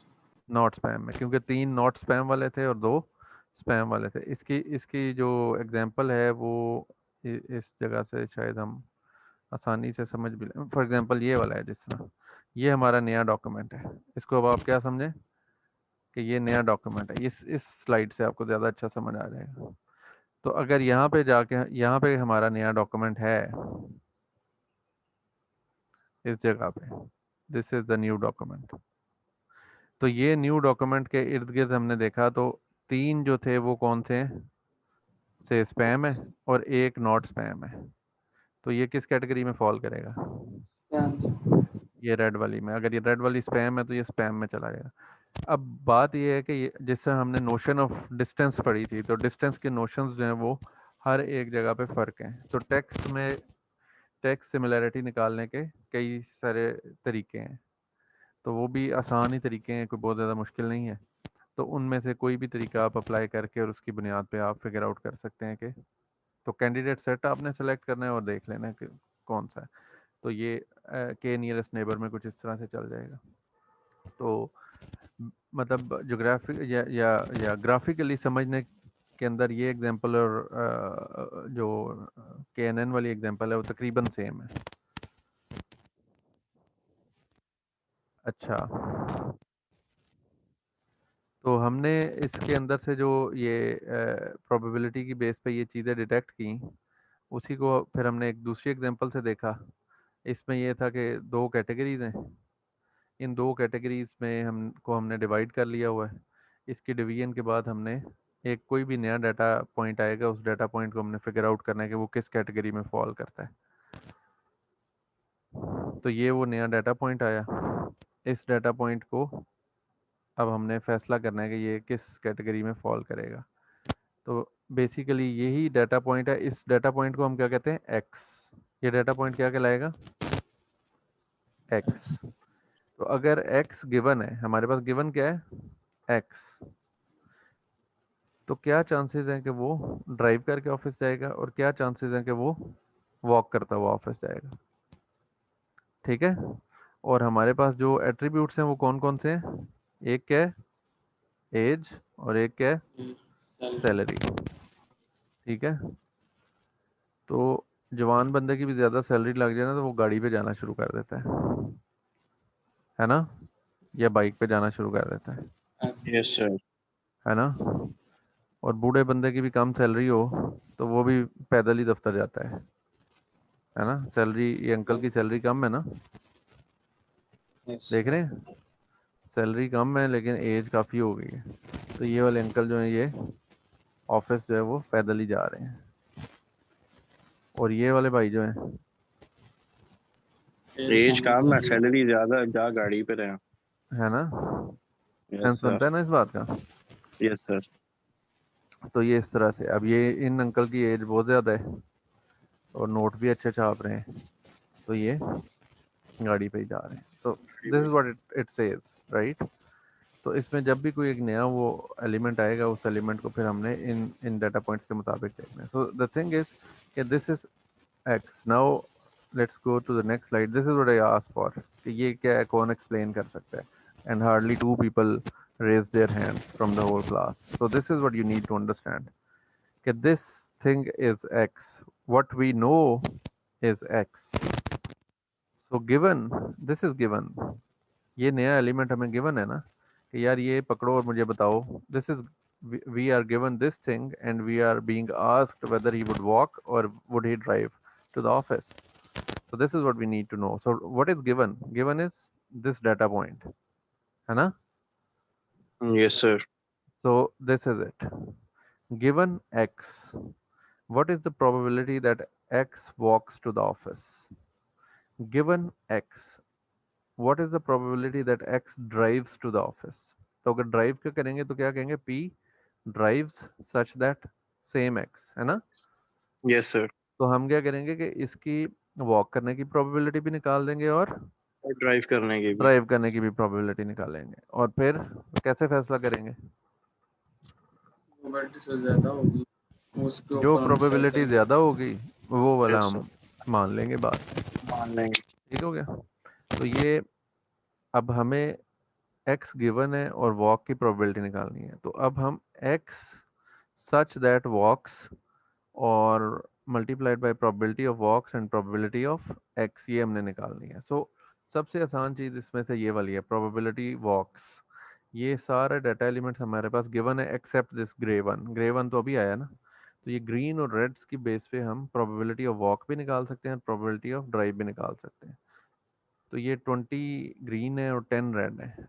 नॉट स्पैम में, क्योंकि 3 नॉट स्पैम वाले थे और 2 स्पैम वाले थे। इसकी इसकी जो एग्जांपल है वो इस जगह से शायद हम आसानी से समझ भी लें। फॉर एग्जांपल ये वाला है, जिस तरह ये हमारा नया डॉक्यूमेंट है, इसको अब आप क्या समझें कि ये नया डॉक्यूमेंट है। इस स्लाइड से आपको ज़्यादा अच्छा समझ आ जाएगा। तो अगर यहाँ पे जाके, यहाँ पे हमारा नया डॉक्यूमेंट है इस जगह पे, this is the new document. तो ये न्यू डॉक्यूमेंट के इर्द गिर्द हमने देखा तो 3 जो थे वो कौन थे, से स्पैम है और एक नॉट स्पैम है। तो ये किस कैटेगरी में फॉल करेगा, ये रेड वाली में। अगर ये रेड वाली स्पैम है तो ये स्पैम में चला जाएगा। अब बात ये है कि जिससे हमने नोशन ऑफ डिस्टेंस पढ़ी थी, तो डिस्टेंस के नोशंस जो हैं वो हर एक जगह पे फ़र्क हैं। तो टेक्स्ट में टेक्स्ट सिमिलैरिटी निकालने के कई सारे तरीके हैं, तो वो भी आसान ही तरीके हैं, कोई बहुत ज़्यादा मुश्किल नहीं है। तो उनमें से कोई भी तरीका आप अप्लाई करके और उसकी बुनियाद पे आप फिगर आउट कर सकते हैं कि, तो कैंडिडेट सेट आपने सेलेक्ट करना है और देख लेना है कि कौन सा है। तो ये के नियरेस्ट नेबर में कुछ इस तरह से चल जाएगा। तो मतलब जोग्राफिक या ग्राफिकली समझने के अंदर ये एग्जांपल और जो KNN वाली एग्जांपल है वो तकरीबन सेम है। अच्छा, तो हमने इसके अंदर से जो ये प्रोबेबिलिटी की बेस पे ये चीज़ें डिटेक्ट की, उसी को फिर हमने एक दूसरी एग्जांपल से देखा। इसमें ये था कि 2 कैटेगरीज हैं, इन 2 कैटेगरीज में हमने डिवाइड कर लिया हुआ है। इसके डिवीजन के बाद हमने एक कोई भी नया डाटा पॉइंट आएगा, उस डाटा पॉइंट को हमने फिगर आउट करना है कि वो किस कैटेगरी में फॉल करता है। तो ये वो नया डाटा पॉइंट आया, इस डाटा पॉइंट को अब हमने फैसला करना है कि ये किस कैटेगरी में फॉल करेगा। तो बेसिकली यही डाटा पॉइंट है। इस डाटा पॉइंट को हम क्या कहते हैं, एक्स। ये डाटा पॉइंट क्या कहलाएगा, एक्स। तो अगर एक्स गिवन है, हमारे पास गिवन क्या है, एक्स, तो क्या चांसेस हैं कि वो ड्राइव करके ऑफिस जाएगा और क्या चांसेस हैं कि वो वॉक करता हुआ ऑफिस जाएगा। ठीक है, और हमारे पास जो एट्रीब्यूट्स हैं वो कौन कौन से हैं, एक क्या है, एज, और एक क्या है, सैलरी। ठीक है, तो जवान बंदे की भी ज़्यादा सैलरी लग जाए ना तो वो गाड़ी पे जाना शुरू कर देता है ना, या बाइक पे जाना शुरू कर देता है, यस सर। है ना। और बूढ़े बंदे की भी कम सैलरी हो तो वो भी पैदल ही दफ्तर जाता है ना। सैलरी, ये अंकल की सैलरी कम है ना, देख रहे हैं, सैलरी कम है लेकिन एज काफ़ी हो गई है। तो ये वाले अंकल जो हैं ये ऑफिस जो है वो पैदल ही जा रहे हैं, और ये वाले भाई जो हैं, एज कम है, सैलरी ज्यादा, जा गाड़ी पे रहे। है ना, यस सेंस बनता सर। है ना इस बात का। Yes sir. तो ये इस तरह से, अब ये इन अंकल की एज बहुत ज़्यादा है और नोट भी अच्छे छाप रहे हैं, तो ये गाड़ी पे ही जा रहे हैं। तो this is what it says, right. तो इसमें जब भी कोई एक नया वो एलिमेंट आएगा, उस एलिमेंट को फिर हमने इन डाटा पॉइंट्स के मुताबिक देखना है। सो द थिंग इज कि this is X. Now let's go to the next slide. This is what I asked for, कि ये क्या है, कौन एक्सप्लेन कर सकता है। And hardly 2 people raise their hands from the whole class. So this is what you need to understand, that this thing is x, what we know is x. So given, this is given, ये नया एलिमेंट हमें गिवन है ना, कि यार ये पकड़ो और मुझे बताओ, this is, we are given this thing and we are being asked whether he would walk or would he drive to the office. So this is what we need to know. So what is given, given is this data point, है ना. Yes sir. So this is it, given x, what is the probability that x walks to the office. Given x, what is the probability that x drives to the office. तो अगर ड्राइव क्या करेंगे तो क्या कहेंगे, p drives such that same x, है ना. Yes sir. तो हम क्या करेंगे कि इसकी वॉक करने की प्रोबेबिलिटी भी निकाल देंगे और और ड्राइव करने की भी। ड्राइव करने की भी प्रोबेबिलिटी निकालेंगे, और फिर कैसे फैसला करेंगे, प्रोबेबिलिटी से ज़्यादा होगी उसके जो ऊपर हम डिसाइड प्रोबेबिलिटी करेंगे। ज़्यादा होगी वो वाला Yes, हम मान लेंगे बात। मान लेंगे। ठीक हो गया। तो ये अब हमें x गिवन है और वॉक की प्रोबेबिलिटी निकालनी है। तो अब हम x सच दैट वॉक्स और multiplied by probability of walks and probability of X, ये हमने निकालनी है। सो सबसे आसान चीज़ इसमें से ये वाली है, प्रोबेबिलिटी वॉक्स। ये सारे डाटा एलिमेंट्स हमारे पास गिवन है except this grey one. Grey one तो अभी आया ना, तो ये ग्रीन और रेड्स की बेस पे हम प्रोबेबिलिटी ऑफ वॉक भी निकाल सकते हैं, प्रोबेबिलिटी ऑफ ड्राइव भी निकाल सकते हैं। तो ये 20 ग्रीन है और 10 रेड है,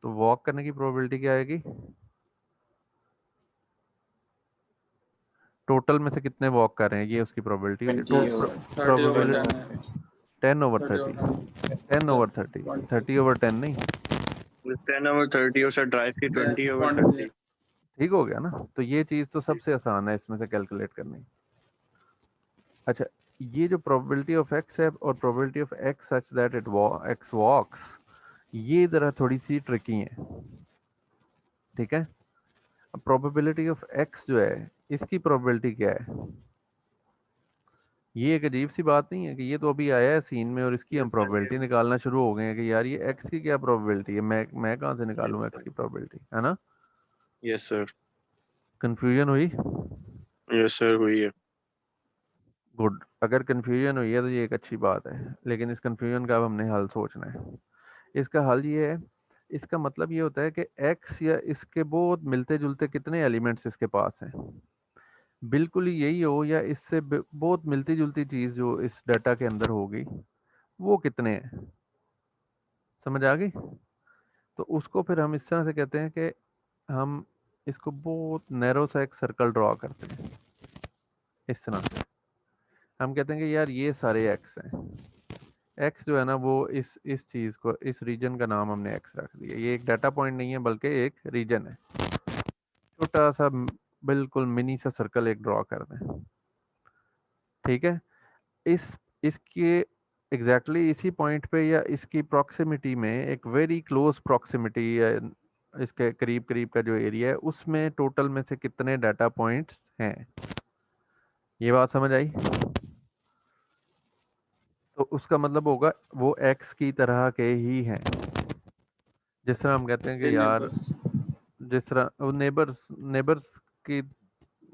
तो वॉक करने की प्रोबेबिलिटी क्या आएगी? टोटल में से कितने वॉक कर रहे हैं ये उसकी प्रोबेबिलिटी होगी। 30/10 है। 10 ओवर 30/10 30, 10 ओवर 30, 30 ओवर 10 नहीं, 10/30 और सर ड्राइव की 20/30। ठीक हो गया ना। तो ये चीज़ तो सबसे आसान है इसमें से कैलकुलेट करनी। अच्छा, ये जो प्रोबेबिलिटी ऑफ एक्स है और probability of x such that it x walks, ये ज़रा थोड़ी सी ट्रिकी है, ठीक है। प्रोबेबिलिटी ऑफ एक्स जो है इसकी प्रोबेबिलिटी क्या है? ये एक अजीब सी बात नहीं है कि ये तो अभी आया है सीन में और इसकी हम प्रोबेबिलिटी निकालना शुरू हो गए हैं कि यार ये एक्स की क्या प्रोबेबिलिटी है, मैं कहाँ से निकालूँ एक्स की प्रोबेबिलिटी, है ना। Yes sir. कंफ्यूजन हुई? यस सर हुई है। गुड, अगर कंफ्यूजन हुई है तो ये एक अच्छी बात है, लेकिन इस कंफ्यूजन का अब हमने हल सोचना है। इसका हल ये है, इसका मतलब ये होता है कि एक्स या इसके बहुत मिलते जुलते कितने एलिमेंट्स इसके पास हैं, बिल्कुल ही यही हो या इससे बहुत मिलती जुलती चीज़ जो इस डाटा के अंदर होगी वो कितने हैं, समझ आ गई। तो उसको फिर हम इस तरह से कहते हैं कि हम इसको बहुत नैरो सा एक सर्कल ड्रॉ करते हैं। इस तरह से हम कहते हैं कि यार ये सारे एक्स हैं, एक्स जो है ना वो इस चीज़ को, इस रीजन का नाम हमने एक्स रख दिया। ये एक डाटा पॉइंट नहीं है बल्कि एक रीजन है। छोटा सा बिल्कुल मिनी सा सर्कल एक ड्रॉ कर दें, ठीक है। इसके एग्जैक्टली इसी पॉइंट पे या इसकी प्रॉक्सिमिटी में एक वेरी क्लोज प्रॉक्सिमिटी या इसके करीब करीब का जो एरिया है उसमें टोटल में से कितने डाटा पॉइंट्स हैं, ये बात समझ आई। तो उसका मतलब होगा वो एक्स की तरह के ही हैं। जिस तरह हम कहते हैं कि यार जिस तरह वो नेबर्स की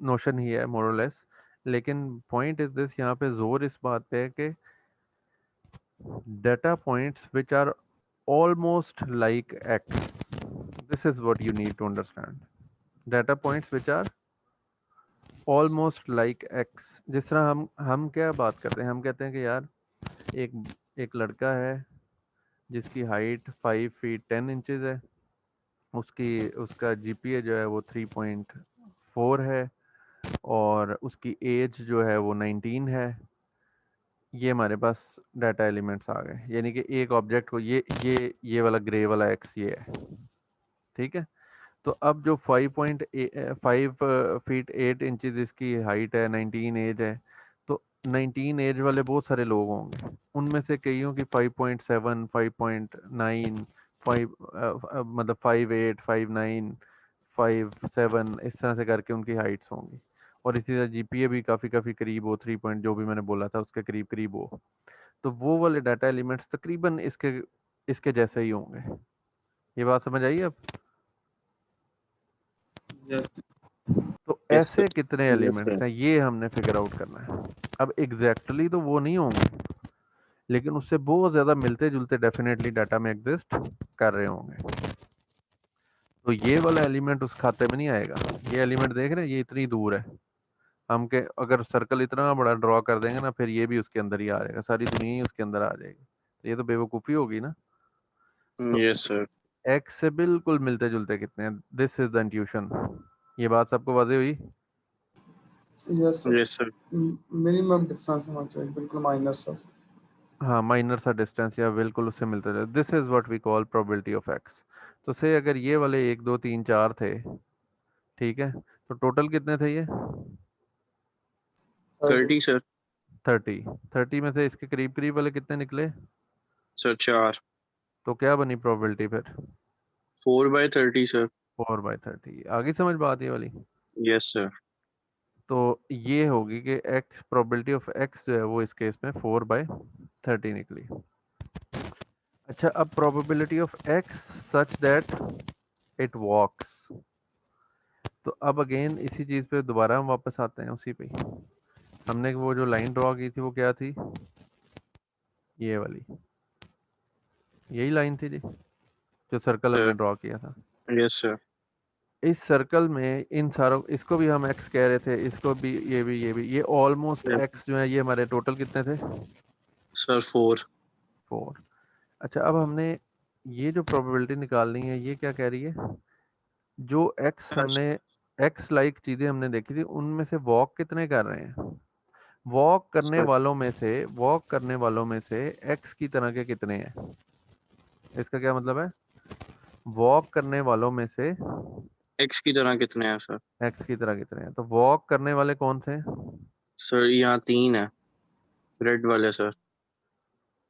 नोशन ही है मोर और लेस, लेकिन पॉइंट इज दिस, यहाँ पे जोर इस बात पे है कि data points which are almost like x, this is what you need to understand, data points which are almost like x। जिस तरह हम क्या बात करते हैं, हम कहते हैं कि यार एक लड़का है जिसकी हाइट 5 फीट 10 इंचेस है, उसका जीपीए जो है वो 3.4 है और उसकी एज जो है वो 19 है। ये हमारे पास डाटा एलिमेंट्स आ गए, यानी कि एक ऑब्जेक्ट को ये वाला ग्रे वाला एक्स ये है, ठीक है। तो अब जो 5 फीट 8 इंचेस इसकी हाइट है, 19 एज है, तो 19 एज वाले बहुत सारे लोग होंगे, उनमें से कईयों की 5.7 5.9 5 मतलब 5.8 5.9 5.7 इस तरह से करके उनकी हाइट्स होंगी। और इसी तरह जीपीए भी काफ़ी करीब हो 3 पॉइंट जो भी मैंने बोला था उसके करीब करीब हो, तो वो वाले डाटा एलिमेंट्स तकरीबन इसके जैसे ही होंगे। ये बात समझ आई अब? यस। तो ऐसे कितने एलिमेंट्स हैं ये हमने फिगर आउट करना है। अब एग्जैक्टली तो वो नहीं होंगे, लेकिन उससे बहुत ज़्यादा मिलते जुलते डेफिनेटली डाटा में एग्जिस्ट कर रहे होंगे। तो ये वाला एलिमेंट उस खाते में नहीं आएगा। ये एलिमेंट देख रहे हैं, ये इतनी दूर है, हम के अगर सर्कल इतना बड़ा ड्रॉ कर देंगे ना फिर ये भी उसके अंदर ही आ जाएगा, सारी दुनिया ही उसके अंदर आ जाएगी, तो ये तो बेवकूफ़ी होगी ना। Yes sir. एक्स से बिल्कुल मिलते जुलते कितने हैं, दिस इज द इंट्यूशन। ये बात सबको वाज़ेह हुई? Yes yes sir. Minimum difference होना चाहिए, बिल्कुल माइनर सा। हाँ, माइनर सा डिस्टेंस या बिल्कुल उससे मिलते जुलते, this is what we call probability of X. तो से अगर ये वाले 1 2 3 4 थे, ठीक है, तो टोटल कितने थे ये? 30 सर। 30 में से इसके करीब करीब वाले कितने निकले? सर 4। तो क्या बनी प्रोबेबिलिटी फिर? 4/30 सर। 4/30। आगे समझ बात ये वाली? Yes sir. तो ये होगी कि एक्स प्रोबेबिलिटी ऑफ एक्स जो है वो इस केस में 4/30 निकली। अच्छा, अब probability of x such that it walks, तो अब अगेन इसी चीज़ पे दोबारा हम वापस आते हैं उसी पे। हमने वो जो लाइन ड्रॉ की थी वो क्या थी, ये वाली, यही लाइन थी जी जो सर्कल हमने ड्रॉ किया था। Yes sir. इस सर्कल में इन सारों, इसको भी हम x कह रहे थे, इसको भी, ये ऑलमोस्ट Yes. x जो है, ये हमारे टोटल कितने थे, सर 4। 4। अच्छा, अब हमने ये जो प्रोबेबिलिटी निकालनी है, ये क्या कह रही है, जो x हमने x लाइक चीज़ें हमने देखी थी उनमें से वॉक कितने कर रहे हैं, वॉक करने Sir. वालों में से x की तरह के कितने हैं। इसका क्या मतलब है, वॉक करने वालों में से एक्स की तरह कितने हैं सर? x की तरह कितने हैं। तो वॉक करने वाले कौन से हैं, सर यहाँ 3 है, रेड वाले सर।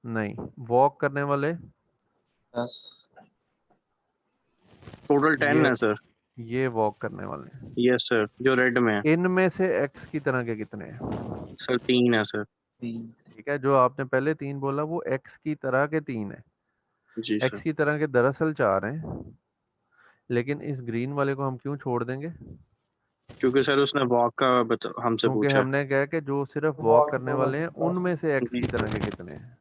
नहीं, वॉक करने वाले बस टोटल 10 ये है सर। ये वॉक करने वाले हैं। यस सर, जो रेड में है। इनमें से x की तरह के कितने हैं। सर 3 है सर। 3 ठीक है, जो आपने पहले 3 बोला वो x की तरह के 3 है। जी x सर। की तरह के दरअसल 4 हैं, लेकिन इस ग्रीन वाले को हम क्यों छोड़ देंगे, क्योंकि सर उसने वॉक का हमसे क्योंकि पूछा है। हमने कहा कि जो सिर्फ वॉक वॉक करने तो वाले हैं उनमें से x जी की तरह के कितने हैं।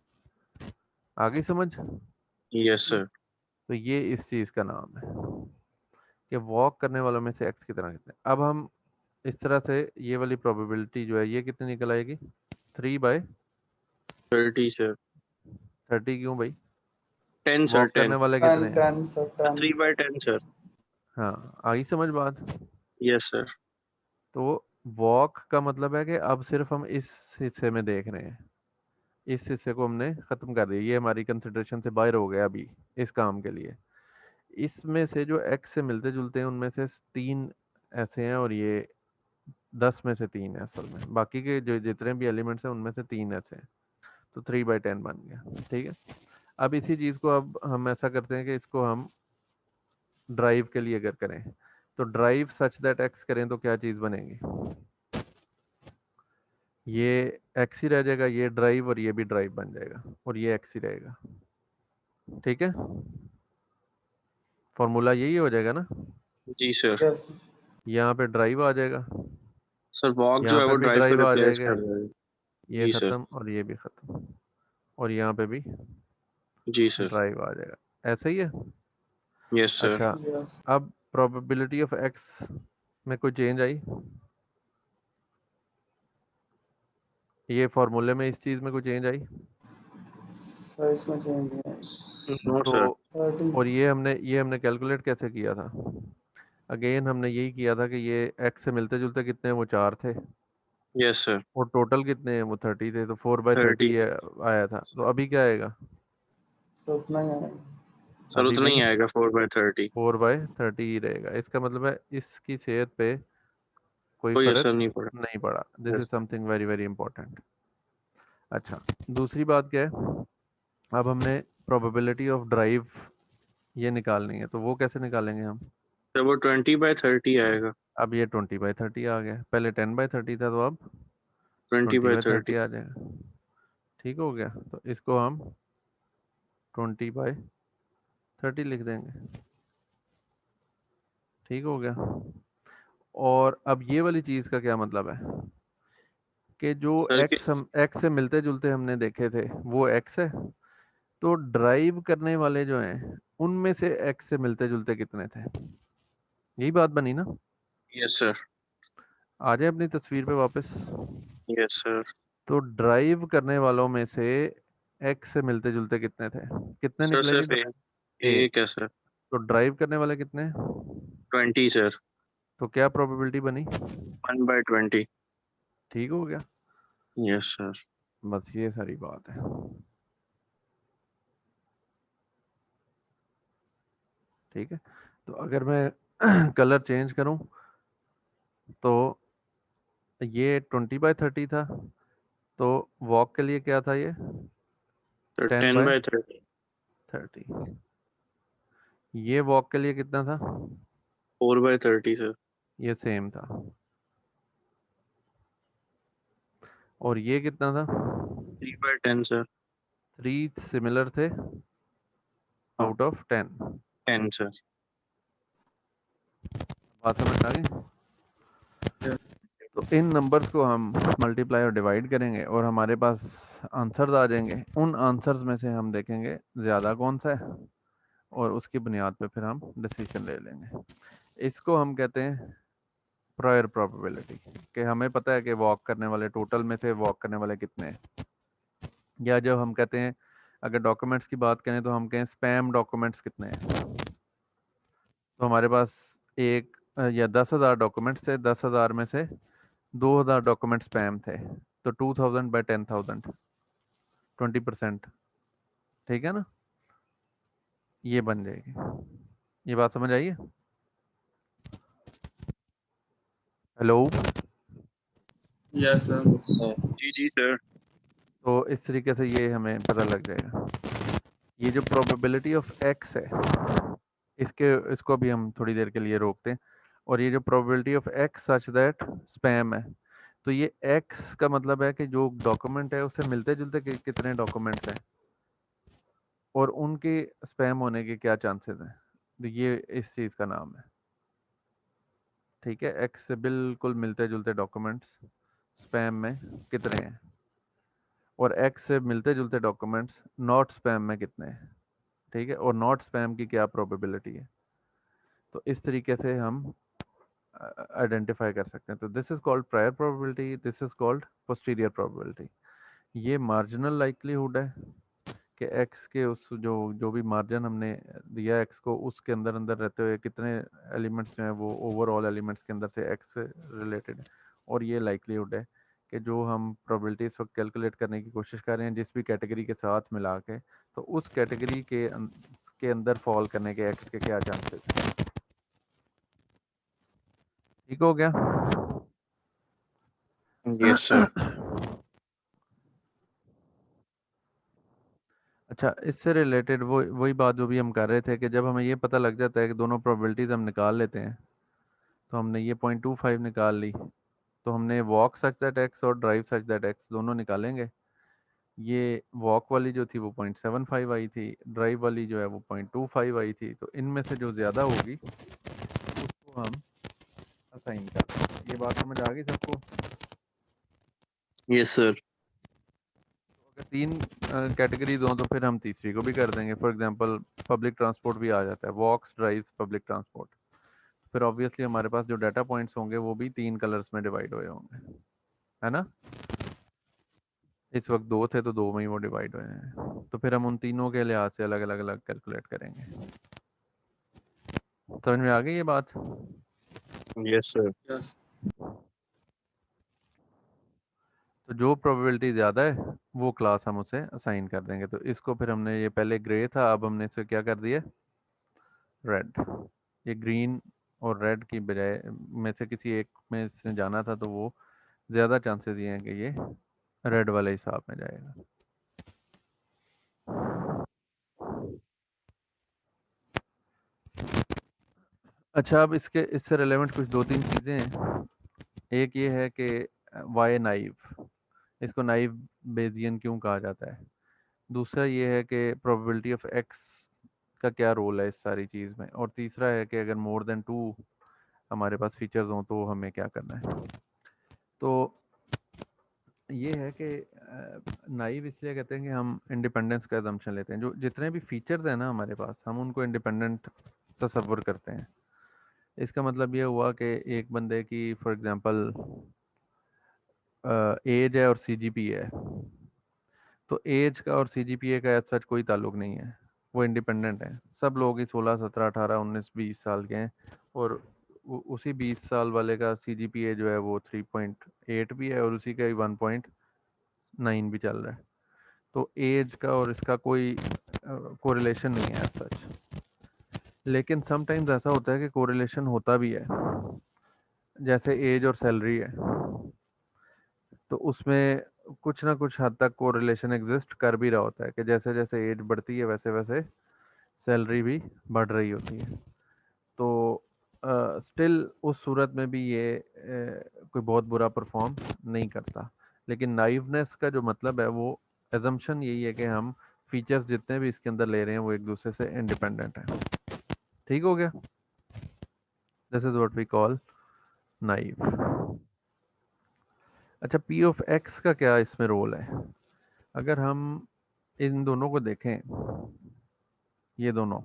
आगे समझ। Yes sir. तो ये इस चीज़ का नाम है कि वॉक करने वालों में से x की तरह कितने। अब हम इस तरह से ये वाली प्रोबेबिलिटी जो है ये कितनी निकल आएगी, 3/30। 30 सर। क्यों भाई, 10 सर, वॉक करने 10। वाले 10 कितने हैं। 10 सर 10 3/10 सर। हाँ, आई समझ बात। Yes sir. तो वॉक का मतलब है कि अब सिर्फ हम इस हिस्से में देख रहे हैं, इस हिस्से को हमने ख़त्म कर दिया, ये हमारी कंसिडरेशन से बाहर हो गया अभी इस काम के लिए। इसमें से जो x से मिलते जुलते हैं उनमें से 3 ऐसे हैं और ये 10 में से 3 है असल में, बाकी के जो जितने भी एलिमेंट्स हैं उनमें से 3 ऐसे हैं। तो 3/10 बन गया। ठीक है, अब इसी चीज़ को अब हम ऐसा करते हैं कि इसको हम ड्राइव के लिए अगर करें तो ड्राइव सच दैट x करें तो क्या चीज़ बनेगी, ये x ही रह जाएगा, ये ड्राइव और ये भी ड्राइव बन जाएगा और ये x ही रहेगा। ठीक है, फॉर्मूला यही हो जाएगा ना, जी सर। यस यहाँ पे ड्राइव आ जाएगा, सर वॉक जो यहाँ है पे वो भी ड्राइव को ड्राइव आ रिप्लेस जाएगा, कर देगा। ये जी सर। ख़त्म और ये भी ख़त्म और यहाँ पे भी जी सर। ड्राइव आ जाएगा। ऐसा ही है। Yes sir. अच्छा, यस अब प्रोबेबिलिटी ऑफ x में कोई चेंज आई, ये फार्मूले में इस चीज़ में कोई चेंज आई। सर इसमें चेंज है नो तो सर। 30 और ये हमने कैलकुलेट कैसे किया था, अगेन हमने यही किया था कि ये x से मिलते जुलते कितने हैं, वो 4 थे यस सर। और टोटल कितने हैं, वो 30 थे, तो 4/30 30 आया था। तो अभी क्या आएगा, सर उतना ही है सर अभी उतना भी ही आएगा 4/30। 4/30 ही रहेगा। इसका मतलब है इसकी सेहत पे कोई कोई असर फर्क नहीं पड़ा। नहीं पड़ा। This is yes. Something very very important. अच्छा, दूसरी बात क्या है, अब हमने प्रोबेबिलिटी ऑफ ड्राइव ये निकालनी है, तो वो कैसे निकालेंगे हम। सर वो 20/30 आएगा। अब ये 20/30 आ गया, पहले 10/30 था, तो अब 20/30। 20/30 आ जाएगा। ठीक हो गया, तो इसको हम 20/30 लिख देंगे। ठीक हो गया। और अब ये वाली चीज़ का क्या मतलब है कि जो सर के x से मिलते जुलते हमने देखे थे वो x है, तो ड्राइव करने वाले जो हैं उनमें से x से मिलते जुलते कितने थे, यही बात बनी ना। Yes sir. आ जाए अपनी तस्वीर पे वापस। Yes sir. तो ड्राइव करने वालों में से x से मिलते जुलते कितने थे, कितने सर निकले जी। सिर्फ एक। एक है सर। तो ड्राइव करने वाले कितने हैं? 20 सर। तो क्या प्रोबेबिलिटी बनी, 1/20। ठीक हो गया। Yes sir. बस ये सारी बात है। ठीक है, तो अगर मैं कलर चेंज करूं तो ये 20/30 था, तो वॉक के लिए क्या था ये सर 10 बाय 10/30। 30। ये वॉक के लिए कितना था, 4/30 सर। ये सेम था। और ये कितना था, 3/10 सर। 3 सिमिलर थे हाँ आउट ऑफ 10। 10 सर। बात समझ आ गई। तो इन नंबर्स को हम मल्टीप्लाई और डिवाइड करेंगे और हमारे पास आंसर्स आ जाएंगे। उन आंसर्स में से हम देखेंगे ज़्यादा कौन सा है और उसकी बुनियाद पे फिर हम डिसीजन ले लेंगे। इसको हम कहते हैं प्रायर प्रोबेबिलिटी, कि हमें पता है कि वॉक करने वाले टोटल में से वॉक करने वाले कितने हैं। या जब हम कहते हैं, अगर डॉक्यूमेंट्स की बात करें तो हम कहें स्पैम डॉक्यूमेंट्स कितने हैं, तो हमारे पास एक या 10,000 डॉक्यूमेंट्स थे, 10,000 में से 2,000 डॉक्यूमेंट स्पैम थे, तो 2,000 बाई 10,000 20%, ठीक है ना, ये बन जाएगी। ये बात समझ आई है? Hello, yes sir. जी सर। तो इस तरीके से ये हमें पता लग जाएगा। ये जो प्रोबेबिलिटी ऑफ एक्स है, इसको भी हम थोड़ी देर के लिए रोकते हैं। और ये जो probability of x such that spam है, तो ये एक्स का मतलब है कि जो डॉक्यूमेंट है उससे मिलते जुलते कितने डॉक्यूमेंट्स हैं और उनके स्पैम होने के क्या चांसेस हैं, तो ये इस चीज़ का नाम है। ठीक है, एक्स से बिल्कुल मिलते जुलते डॉक्यूमेंट्स स्पैम में कितने हैं और एक्स से मिलते जुलते डॉक्यूमेंट्स नॉट स्पैम में कितने हैं। ठीक है, और नॉट स्पैम की क्या प्रोबेबिलिटी है, तो इस तरीके से हम आइडेंटिफाई कर सकते हैं। तो this is called prior probability, this is called posterior probability. ये मार्जिनल लाइक्लीहुड है कि एक्स के उस जो भी मार्जिन हमने दिया एक्स को, उसके अंदर अंदर रहते हुए कितने एलिमेंट्स जो हैं वो ओवरऑल एलिमेंट्स के अंदर से एक्स से रिलेटेड है। और ये लाइक्लीहुड है कि जो हम प्रोबेबिलिटी इस वक्त कैलकुलेट करने की कोशिश कर रहे हैं जिस भी कैटेगरी के साथ मिला के, तो उस कैटेगरी के अंदर फॉल करने के एक्स के क्या चांसेस हैं। ठीक हो गया? Yes sir. अच्छा, इससे रिलेटेड वही बात जो भी हम कर रहे थे कि जब हमें ये पता लग जाता है कि दोनों प्रोबेबिलिटीज़ हम निकाल लेते हैं, तो हमने ये 0.25 निकाल ली, तो हमने वॉक सच दैट एक्स और ड्राइव सच दैट एक्स दोनों निकालेंगे। ये वॉक वाली जो थी वो 0.75 आई थी, ड्राइव वाली जो है वो 0.25 आई थी, तो इनमें से जो ज़्यादा होगी उसको हम असाइन कर देंगे। ये बात समझ आ गई सबको? Yes sir. अगर 3 कैटेगरीज हों तो फिर हम तीसरी को भी कर देंगे। फॉर एग्जांपल पब्लिक ट्रांसपोर्ट भी आ जाता है, वॉक्स, ड्राइव्स, पब्लिक ट्रांसपोर्ट। फिर ऑब्वियसली हमारे पास जो डाटा पॉइंट्स होंगे वो भी 3 कलर्स में डिवाइड हुए होंगे, है ना। इस वक्त 2 थे तो 2 में ही वो डिवाइड हुए हैं, तो फिर हम उन तीनों के लिहाज से अलग अलग अलग कैलकुलेट करेंगे। समझ में आ गई ये बात? Yes sir. यस तो जो प्रोबेबिलिटी ज़्यादा है वो क्लास हम उसे असाइन कर देंगे। तो इसको फिर हमने, ये पहले ग्रे था, अब हमने इसे क्या कर दिया, रेड। ये ग्रीन और रेड की बजाय में से किसी एक में से जाना था, तो वो ज़्यादा चांसेस ये हैं कि ये रेड वाले हिसाब में जाएगा। अच्छा, अब इससे रिलेवेंट कुछ 2-3 चीज़ें हैं। एक ये है कि वाई नाइव, इसको नाइव बेजियन क्यों कहा जाता है। दूसरा ये है कि प्रोबेबिलिटी ऑफ एक्स का क्या रोल है इस सारी चीज़ में। और तीसरा है कि अगर मोर देन 2 हमारे पास फीचर्स हों तो हमें क्या करना है। तो ये है कि नाइव इसलिए कहते हैं कि हम इंडिपेंडेंस का अजम्पशन लेते हैं। जो जितने भी फीचर्स हैं ना हमारे पास, हम उनको इंडिपेंडेंट तस्वर करते हैं। इसका मतलब ये हुआ कि एक बंदे की फॉर एग्जांपल एज है और सीजीपीए है, तो एज का और सीजीपीए का ऐसा कोई ताल्लुक नहीं है, वो इंडिपेंडेंट है। सब लोग ही 16, 17, 18, 19, 20 साल के हैं और उसी 20 साल वाले का सीजीपीए जो है वो 3.8 भी है और उसी का ही 1.9 भी चल रहा है। तो एज का और इसका कोई कोरिलेशन नहीं है सच। लेकिन समटाइम्स ऐसा होता है कि कोरिलेशन होता भी है, जैसे एज और सैलरी है, तो उसमें कुछ ना कुछ हद तक कोरिलेशन एग्जिस्ट कर भी रहा होता है कि जैसे जैसे एज बढ़ती है वैसे वैसे सैलरी भी बढ़ रही होती है। तो स्टिल उस सूरत में भी ये कोई बहुत बुरा परफॉर्म नहीं करता। लेकिन नाइवनेस का जो मतलब है वो एजम्पशन यही है कि हम फीचर्स जितने भी इसके अंदर ले रहे हैं वो एक दूसरे से इंडिपेंडेंट है। ठीक हो गया? This is what we call naive. अच्छा, पी ऑफ एक्स का क्या इसमें रोल है? अगर हम इन दोनों को देखें, ये दोनों,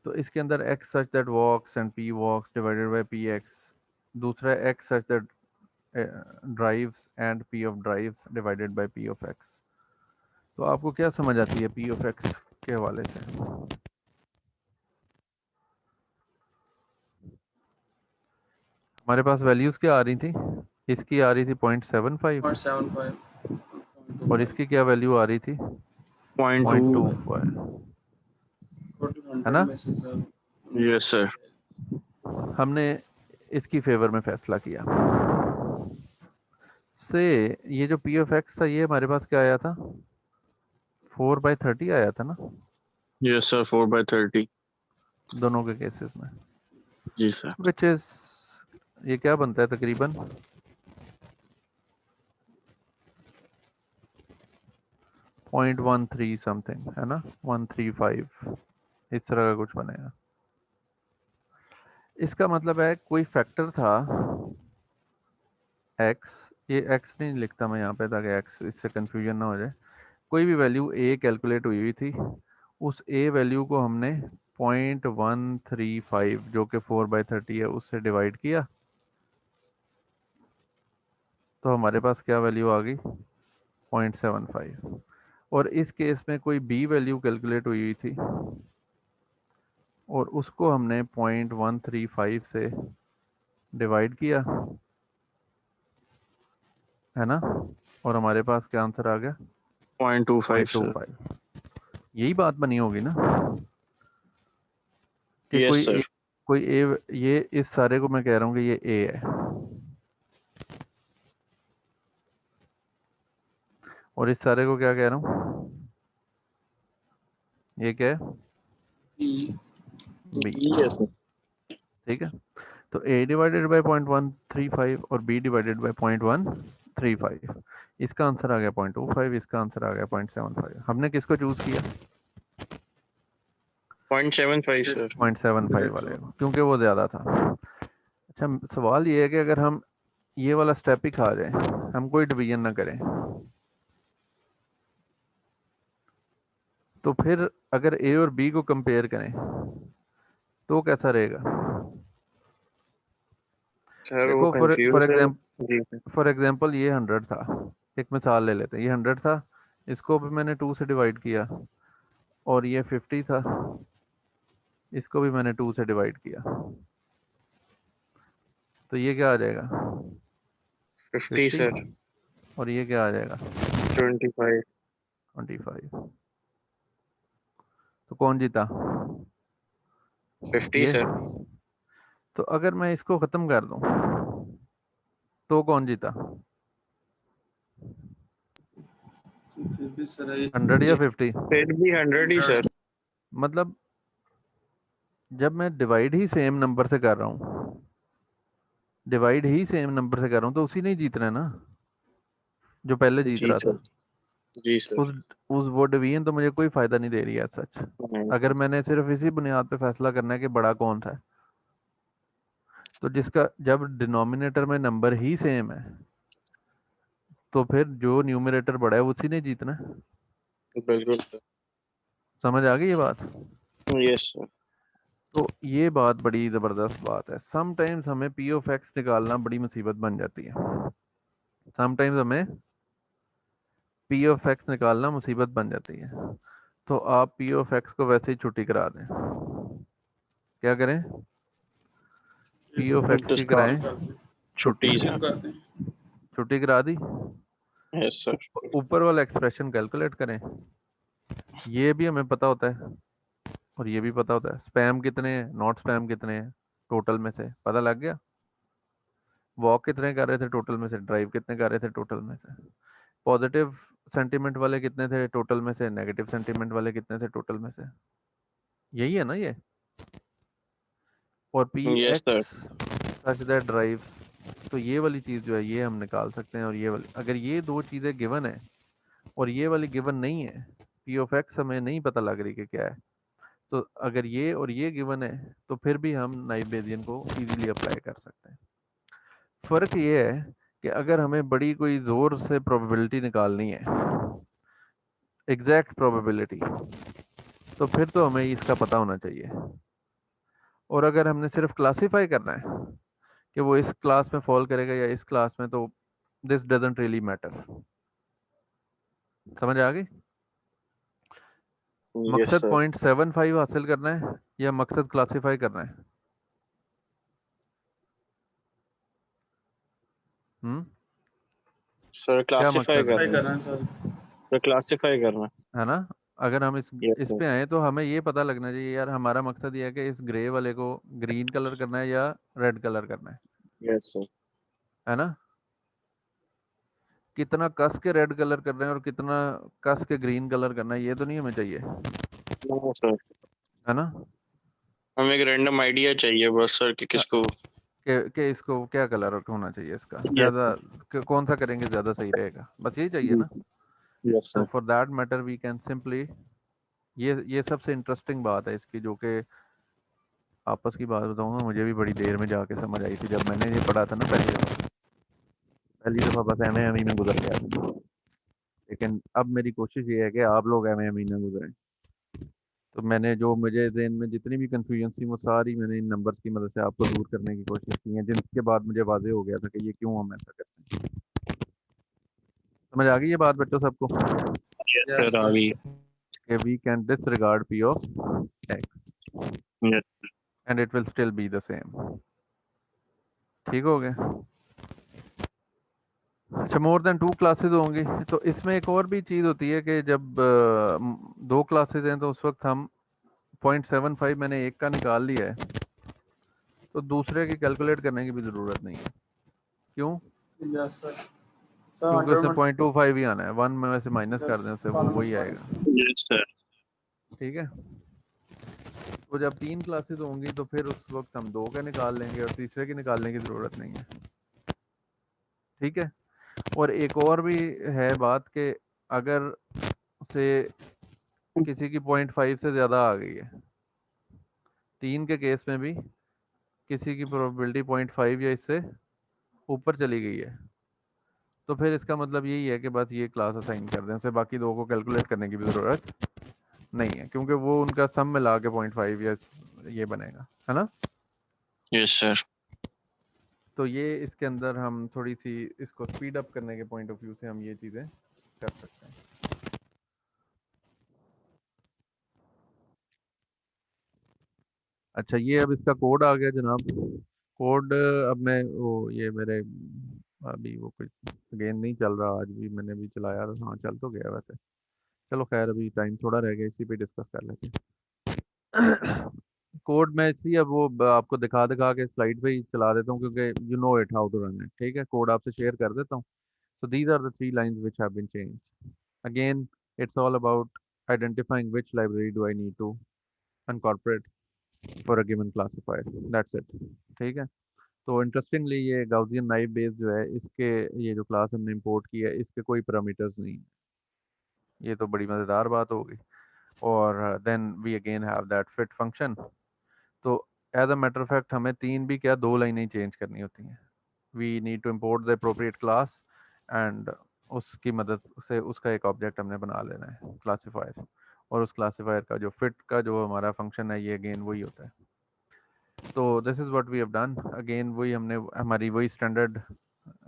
तो इसके अंदर x such that walks and p walks divided by px, दूसरा x such that drives and p of drives divided by p of x। तो आपको क्या समझ आती है p of x के हवाले से? हमारे पास वैल्यूज क्या आ रही थी? इसकी आ रही थी 0.75 0.75 और इसकी क्या वैल्यू आ रही थी? 0.2। 0.25, है ना? में से सर यस सर। हमने इसकी फेवर में फैसला किया से ये जो पी ऑफ एक्स था ये हमारे पास क्या आया था? 4/30 आया था ना यस सर, 4/30। दोनों के केसेस में, जी सर। विच इज, ये क्या बनता है तकरीबन 0.13 समथिंग, है ना, 135 इस तरह का कुछ बनेगा। इसका मतलब है कोई फैक्टर था x, ये x नहीं लिखता मैं यहाँ पे ताकि x इससे कंफ्यूजन ना हो जाए। कोई भी वैल्यू a कैलकुलेट हुई हुई थी, उस a वैल्यू को हमने 0.135 जो कि 4/30 है उससे डिवाइड किया, तो हमारे पास क्या वैल्यू आ गई? 0.75। और इस केस में कोई b वैल्यू कैलकुलेट हुई हुई थी और उसको हमने 0.135 से डिवाइड किया, है ना, और हमारे पास क्या आंसर आ गया? 0.25 सर। 0.25। यही बात बनी होगी ना कि यस सर। कोई ए, ये इस सारे को मैं कह रहा हूँ कि ये ए है और इस सारे को क्या कह रहा हूँ? ये क्या है? बी। Yes sir. ठीक है, तो a डिवाइडेड बाई 0.135 और b डिवाइडेड बाई 0.135, इसका आंसर आ गया 0.25, इसका आंसर आ गया 0.75। हमने किसको चूज किया? 0.75 सर। 0.75 वाले को, क्योंकि वो ज़्यादा था। अच्छा, सवाल ये है कि अगर हम ये वाला स्टेप ही खा जाए, हम कोई डिवीजन ना करें, तो फिर अगर a और b को कंपेयर करें तो कैसा रहेगा? सर वो देखो कंफ्यूज है। जी सर। फॉर एग्जांपल ये 100 था, एक मिसाल ले लेते हैं, ये 100 था, इसको भी मैंने 2 से डिवाइड किया, और ये 50 था, इसको भी मैंने 2 से डिवाइड किया, तो ये क्या आ जाएगा? 50 सर। और ये क्या आ जाएगा? 25। 25। तो कौन जीता? 50 ये। सर। तो अगर मैं इसको ख़त्म कर दूं तो कौन जीता? फिर भी सर 100 या 50? फिर भी 100 ही सर। मतलब जब मैं डिवाइड ही सेम नंबर से कर रहा हूँ, डिवाइड ही सेम नंबर से कर रहा हूँ, तो उसी ने जीतना है ना जो पहले जीत जी रहा सर। था। जी सर। उस वो डिवीजन तो मुझे कोई फ़ायदा नहीं दे रही है सच। अगर मैंने सिर्फ इसी बुनियाद पे फैसला करना है कि बड़ा कौन सा है, तो जिसका जब डिनोमिनेटर में नंबर ही सेम है तो फिर जो न्यूमरेटर बड़ा है उसी ने जीतना है। बिल्कुल सर। समझ आ गई ये बात? Yes sir. तो ये बात बड़ी ज़बरदस्त बात है। समटाइम्स हमें पी ऑफ एक्स निकालना बड़ी मुसीबत बन जाती है, समटाइम्स हमें पी ऑफ एक्स निकालना मुसीबत बन जाती है। तो आप पी ऑफ एक्स को वैसे ही छुट्टी करा दें। क्या करें? पी ऑफ एक्स की कराएं छुट्टी छुट्टी। सर। छुट्टी करा दी, यस सर। ऊपर वाला एक्सप्रेशन कैलकुलेट करें। ये भी हमें पता होता है और ये भी पता होता है, स्पैम कितने हैं, नॉट स्पैम कितने हैं, टोटल में से पता लग गया। वॉक कितने कर रहे थे टोटल में से, ड्राइव कितने कर रहे थे टोटल में से, पॉजिटिव सेंटीमेंट वाले कितने थे टोटल में से, नेगेटिव सेंटीमेंट वाले कितने थे टोटल में से। यही है ना ये। और P yes sir. X such that drive, तो ये वाली चीज़ जो है ये हम निकाल सकते हैं। और ये वाली, अगर ये दो चीज़ें गिवन है और ये वाली गिवन नहीं है, पी ऑफ एक्स हमें नहीं पता लग रही कि क्या है, तो अगर ये और ये गिवन है तो फिर भी हम नाइब बेजियन को इजीली अप्लाई कर सकते हैं। फ़र्क ये है कि अगर हमें बड़ी कोई ज़ोर से प्रोबेबिलिटी निकालनी है, एग्जैक्ट प्रोबेबिलिटी, तो फिर तो हमें इसका पता होना चाहिए। और अगर हमने सिर्फ क्लासीफाई करना है कि वो इस क्लास में फॉल करेगा या इस क्लास में, तो दिस डजंट रियली मैटर। समझ आ गई? यस मकसद सर। 0.75 हासिल करना है या मकसद क्लासीफाई करना है? सर क्या क्लासिफाई मकसद है? ट्राई करना करना है सर। है, क्लासिफाई करना है ना? अगर हम यस इस सर। पे आए तो हमें ये पता लगना चाहिए यार, हमारा मकसद ये है कि इस ग्रे वाले को ग्रीन कलर करना है या रेड कलर करना यस सर। है ना? कितना कस के रेड कलर करना है और कितना कस के ग्रीन कलर करना है, ये तो नहीं हमें चाहिए, नो सर, है ना? हमें एक रैंडम आइडिया चाहिए बस सर कि किसको। कि इसको क्या कलर होना चाहिए, इसका यस ज़्यादा सर। कौन सा करेंगे ज़्यादा सही रहेगा, बस यही चाहिए ना? यस तो sir. For that matter we can simply, ये सबसे इंटरेस्टिंग बात है इसकी, जो कि आपस की बात बताऊंगा, मुझे भी बड़ी देर में जाके समझ आई थी जब मैंने ये पढ़ा था ना पहली दफ़ा बस एम में गुजर गया था। लेकिन अब मेरी कोशिश ये है कि आप लोग एम ना गुजरें। तो मैंने जो मुझे ज़हन में जितनी भी कन्फ्यूजन थी वो सारी मैंने इन नंबर्स की मदद से आपको दूर करने की कोशिश की है, जिनके बाद मुझे वाज़ेह हो गया था कि ये क्यों हम ऐसा करते हैं। समझ आ गई ये बात बच्चों सबको यस यस सर, आ सर। गई। कि we can disregard P of X yes. And it will still be the same. ठीक हो गया? अच्छा, मोर देन 2 क्लासेस होंगी तो इसमें एक और भी चीज़ होती है कि जब 2 क्लासेस हैं तो उस वक्त हम 0.75 मैंने एक का निकाल लिया है तो दूसरे की कैलकुलेट करने की भी ज़रूरत नहीं है। क्यों? Yes sir. सर क्योंकि उससे 100 0.25 ही आना है, 1 में वैसे माइनस कर यस दें उससे वो माइनस वही माइनस। आएगा। Yes sir. ठीक है? तो जब 3 क्लासेस होंगी तो फिर उस वक्त हम 2 के निकाल लेंगे और तीसरे की निकालने की ज़रूरत नहीं है। ठीक है? और एक और भी है बात कि अगर से किसी की 0.5 से ज़्यादा आ गई है, 3 के केस में भी किसी की प्रोबेबिलिटी 0.5 या इससे ऊपर चली गई है, तो फिर इसका मतलब यही है कि बस ये क्लास असाइन कर दें, उसे बाकी 2 को कैलकुलेट करने की भी ज़रूरत नहीं है, क्योंकि वो उनका सम मिला के 0.5 या ये बनेगा, है ना? Yes sir. तो ये इसके अंदर हम थोड़ी सी इसको स्पीड अप करने के पॉइंट ऑफ व्यू से हम ये चीज़ें कर सकते हैं। अच्छा, ये अब इसका कोड आ गया जनाब। कोड अब मैं वो ये मेरे अभी वो कुछ अगेन नहीं चल रहा, आज भी मैंने भी चलाया था, हाँ चल तो गया वैसे। चलो खैर, अभी टाइम थोड़ा रह गया, इसी पे डिस्कस कर लेते हैं। कोड मैं इसलिए अब वो आपको दिखा दिखा के स्लाइड पे ही चला देता हूँ क्योंकि you know it how to run it. ठीक है, कोड आपसे शेयर कर देता हूँ। So these are the 3 lines which have been changed. Again, it's all about identifying which library do I need to incorporate for a given classifier. That's it. ठीक है? तो इंटरेस्टिंगली ये गाउसियन नाइव बेस जो है, इसके ये जो क्लास हमने इंपोर्ट की है, इसके कोई पैरामीटर्स नहीं है। ये तो बड़ी मज़ेदार बात होगी। और then we again have that fit function. तो as a matter of fact हमें 3 भी क्या 2 लाइनें चेंज करनी होती हैं। We need to import the appropriate class and उसकी मदद से उसका एक ऑब्जेक्ट हमने बना लेना है क्लासिफायर, और उस क्लासिफायर का जो फिट का जो हमारा फंक्शन है, ये अगेन वही होता है। तो this is what we have done. Again वही हमने हमारी वही स्टैंडर्ड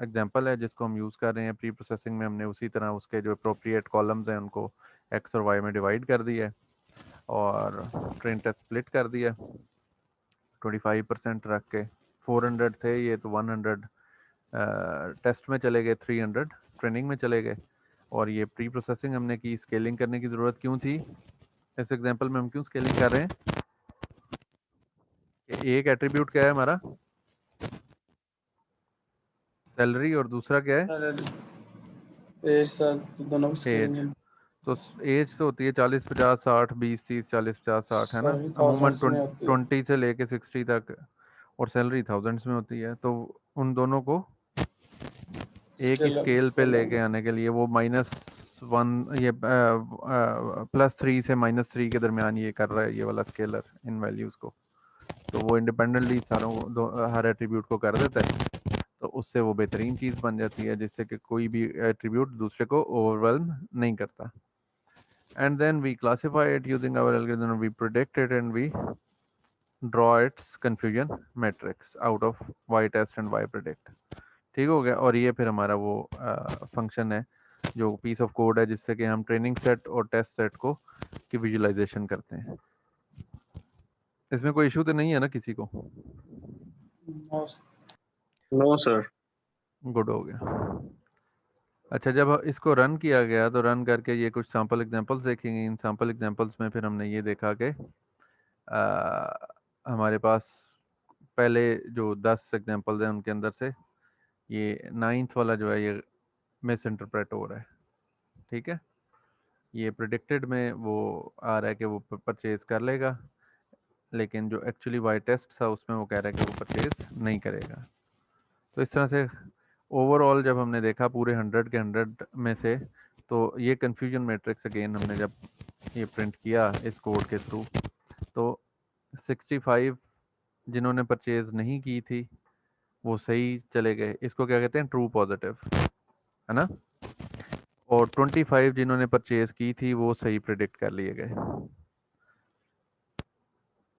एग्जांपल है जिसको हम यूज़ कर रहे हैं। प्री प्रोसेसिंग में हमने उसी तरह उसके जो अप्रोप्रिएट कॉलम्स हैं उनको एक्स और वाई में डिवाइड कर दिया है और ट्रेन टेस्ट स्प्लिट कर दिया 25% रख के। 400 थे ये, तो 100 टेस्ट में चले गए, 300 ट्रेनिंग में चले गए। और ये प्री प्रोसेसिंग हमने की, स्केलिंग करने की ज़रूरत क्यों थी? इस एग्जांपल में हम क्यों स्केलिंग कर रहे हैं कि एक एट्रीब्यूट क्या है हमारा, सैलरी, और दूसरा क्या है, एज सर, तो दोनों की एज। स्केलिंग है। तो एज तो होती है 40 50 60 20 30 40 50 60, है ना? सॉरी अमूमन थाउजेंड्स में होती है। 20 से लेके 60 तक, और सैलरी थाउजेंड्स में होती है। तो उन दोनों को एक ही स्केल स्केल पे स्केल लेके आने के लिए वो -1 ये +3 से -3 के दरमियान ये कर रहा है, ये वाला स्केलर इन वैल्यूज़ को। तो वो इंडिपेंडेंटली सारों हर एट्रीब्यूट को कर देता है। तो उससे वो बेहतरीन चीज़ बन जाती है, जिससे कि कोई भी एट्रीब्यूट दूसरे को ओवरवेल्म नहीं करता. And then we classify it using our algorithm, we predict it, and we draw its confusion matrix out of y test and y predict. ठीक हो गया. और ये फिर हमारा वो फंक्शन है जो पीस ऑफ कोड है जिससे कि हम ट्रेनिंग सेट और टेस्ट सेट को की विजुलाइजेशन करते हैं. इसमें कोई इशू तो नहीं है ना किसी को? No sir. गुड हो गया. अच्छा, जब इसको रन किया गया तो रन करके ये कुछ सैम्पल एग्जांपल्स देखेंगे. इन सैम्पल एग्जांपल्स में फिर हमने ये देखा कि हमारे पास पहले जो 10 एग्जांपल्स हैं उनके अंदर से ये 9th वाला जो है ये मिस इंटरप्रेट हो रहा है. ठीक है, ये प्रिडिक्टेड में वो आ रहा है कि वो परचेज कर लेगा, लेकिन जो एक्चुअली वाई टेस्ट था उसमें वो कह रहा है कि वो परचेज नहीं करेगा. तो इस तरह से ओवरऑल जब हमने देखा पूरे 100 के 100 में से, तो ये कन्फ्यूजन मैट्रिक्स अगेन हमने जब ये प्रिंट किया इस कोड के थ्रू, तो 65 जिन्होंने परचेज नहीं की थी वो सही चले गए. इसको क्या कहते हैं? ट्रू पॉजिटिव, है ना. और 25 जिन्होंने परचेज की थी वो सही प्रिडिक्ट कर लिए गए.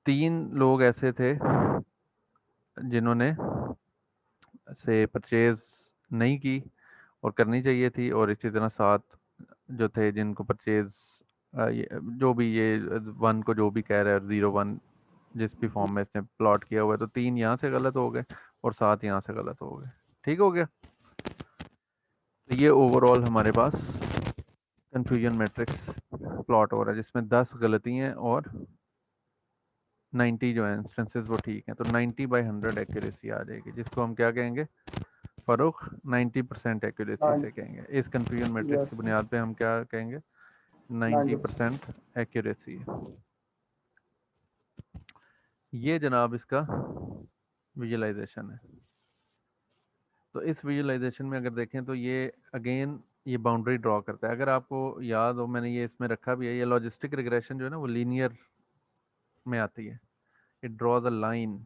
3 लोग ऐसे थे जिन्होंने से परचेज नहीं की और करनी चाहिए थी, और इसी तरह 7 जो थे जिनको परचेज जो भी ये 1 को जो भी कह रहा है 0 1 जिस भी फॉर्म में इसने प्लॉट किया हुआ है, तो 3 यहाँ से गलत हो गए और 7 यहाँ से गलत हो गए. ठीक हो गया. तो ये ओवरऑल हमारे पास कन्फ्यूजन मैट्रिक्स प्लॉट हो रहा है जिसमें 10 गलती हैं और 90 जो है इंस्टेंसेस वो ठीक हैं. तो 90/100 एक्यूरेसी आ जाएगी, जिसको हम क्या कहेंगे? फरुख 90% एक्यूरेसी से कहेंगे. इस कन्फ्यूजन मैट्रिक्स की बुनियाद पे हम क्या कहेंगे? 90% एक्यूरेसी. ये जनाब इसका विजुलाइजेशन है. तो इस विजुलाइजेशन में अगर देखें तो ये अगेन ये बाउंड्री ड्रॉ करता है. अगर आपको याद हो, मैंने ये इसमें रखा भी है, ये लॉजिस्टिक रिग्रेशन जो है ना वो लीनियर में आती है. It draw the line.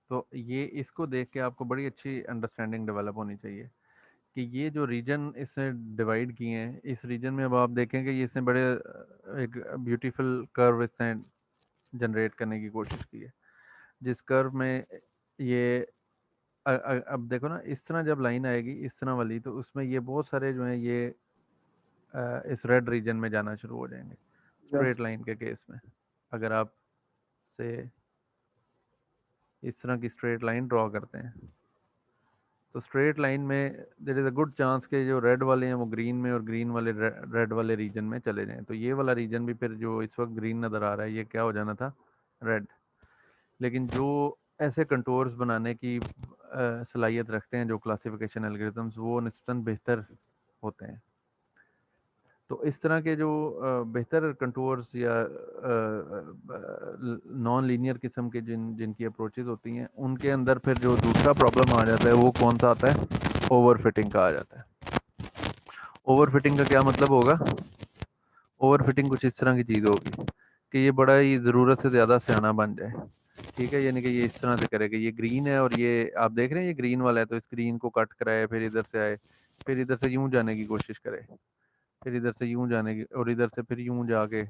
तो ये इसको देख के आपको बड़ी अच्छी अंडरस्टैंडिंग डेवलप होनी चाहिए कि ये जो रीजन इसने डिवाइड किए हैं, इस रीजन में अब आप देखेंगे ये इसने बड़े एक ब्यूटीफुल कर्व इसने जनरेट करने की कोशिश की है, जिस कर्व में ये अब देखो ना, इस तरह जब लाइन आएगी इस तरह वाली, तो उसमें ये बहुत सारे जो हैं ये इस रेड रीजन में जाना शुरू हो जाएंगे. स्ट्रेट लाइन के केस में अगर आप से इस तरह की स्ट्रेट लाइन ड्रॉ करते हैं तो स्ट्रेट लाइन में there is a good chance के जो रेड वाले हैं वो ग्रीन में और ग्रीन वाले रेड वाले रीजन में चले जाएं. तो ये वाला रीजन भी फिर जो इस वक्त ग्रीन नज़र आ रहा है ये क्या हो जाना था? रेड. लेकिन जो ऐसे कंटोर्स बनाने की सलाहियत रखते हैं जो क्लासिफिकेशन एल्गोरिथम्स, वो निस्बतन बेहतर होते हैं. तो इस तरह के जो बेहतर कंटोर्स या नॉन लीनियर किस्म के जिनकी अप्रोचेस होती हैं, उनके अंदर फिर जो दूसरा प्रॉब्लम आ जाता है वो कौन सा आता है? ओवर फिटिंग का आ जाता है. ओवर फिटिंग का क्या मतलब होगा? ओवर फिटिंग कुछ इस तरह की चीज़ होगी कि ये बड़ा ही ज़रूरत से ज़्यादा सियाना बन जाए. ठीक है, यानी कि ये इस तरह से करे कि ये ग्रीन है और ये आप देख रहे हैं ये ग्रीन वाला है, तो इस ग्रीन को कट कराए, फिर इधर से आए, फिर इधर से यूं जाने की कोशिश करे, फिर इधर से यूं जाने की, और इधर से फिर यूं जाके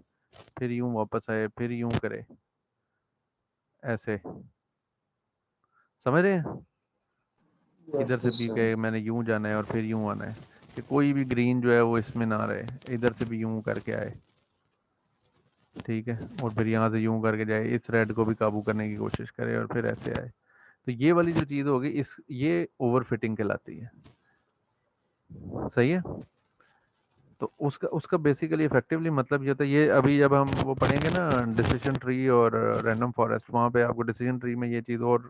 फिर यूं वापस आए, फिर यूं करे. ऐसे समझ रहे हैं? इधर से भी कहे मैंने यूं जाना है और फिर यूं आना है, कि कोई भी ग्रीन जो है वो इसमें ना रहे, इधर से भी यूं करके आए. ठीक है, और फिर यहाँ से यूं करके जाए, इस रेड को भी काबू करने की कोशिश करे और फिर ऐसे आए. तो ये वाली जो चीज़ होगी इस ये ओवर फिटिंग कहलाती है. सही है. तो उसका बेसिकली इफेक्टिवली मतलब ये होता है, ये अभी जब हम वो पढ़ेंगे ना डिसीजन ट्री और रैंडम फॉरेस्ट, वहाँ पे आपको डिसीजन ट्री में ये चीज़ और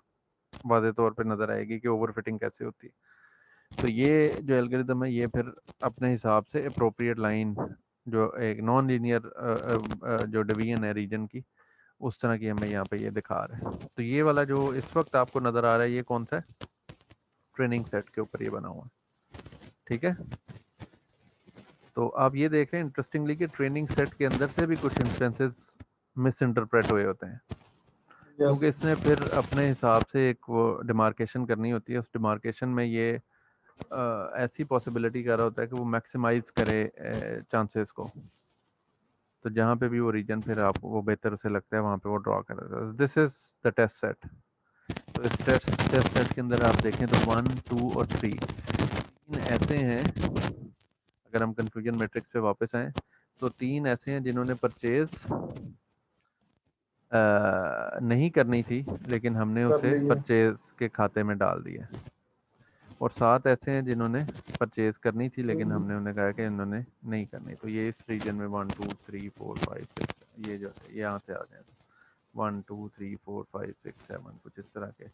वाज़े तौर पे नज़र आएगी कि ओवर फिटिंग कैसे होती है. तो ये जो एल्गोरिथम है ये फिर अपने हिसाब से अप्रोप्रिएट लाइन जो एक नॉन लीनियर जो डिवीजन है रीजन की, उस तरह की हमें यहाँ पे ये दिखा रहा है. तो ये वाला जो इस वक्त आपको नज़र आ रहा है ये कौन सा है? ट्रेनिंग सेट के ऊपर ये बना हुआ है. ठीक है, तो आप ये देख रहे हैं इंटरेस्टिंगली कि ट्रेनिंग सेट के अंदर से भी कुछ इंस्टेंसेस मिस इंटरप्रेट हुए होते हैं. क्योंकि इसने फिर अपने हिसाब से एक वो डिमार्केशन करनी होती है। उस डिमार्केशन में ये ऐसी पॉसिबिलिटी कर रहा होता है कि वो मैक्सिमाइज करे चांसेस को। तो जहाँ पे भी वो रीजन फिर आप वो बेहतर उसे लगता है वहाँ पे वो ड्रॉ कर देता है। This is the test set. तो इस टेस्ट सेट के अंदर आप देखें तो 1, 2 और 3 तीन ऐसे हैं। अगर हम कन्फ्यूजन मैट्रिक्स पे वापस आएँ तो 3 ऐसे हैं जिन्होंने परचेज नहीं करनी थी, लेकिन हमने उसे परचेज के खाते में डाल दिया। और 7 ऐसे हैं जिन्होंने परचेज करनी थी, लेकिन हमने उन्हें कहा कि इन्होंने नहीं करनी। तो ये इस रीजन में 1, 2, 3, 4, 5, 6 ये जो है यहाँ से आ जाए 1, 2, 3, 4, 5, 6, 7 कुछ इस तरह के।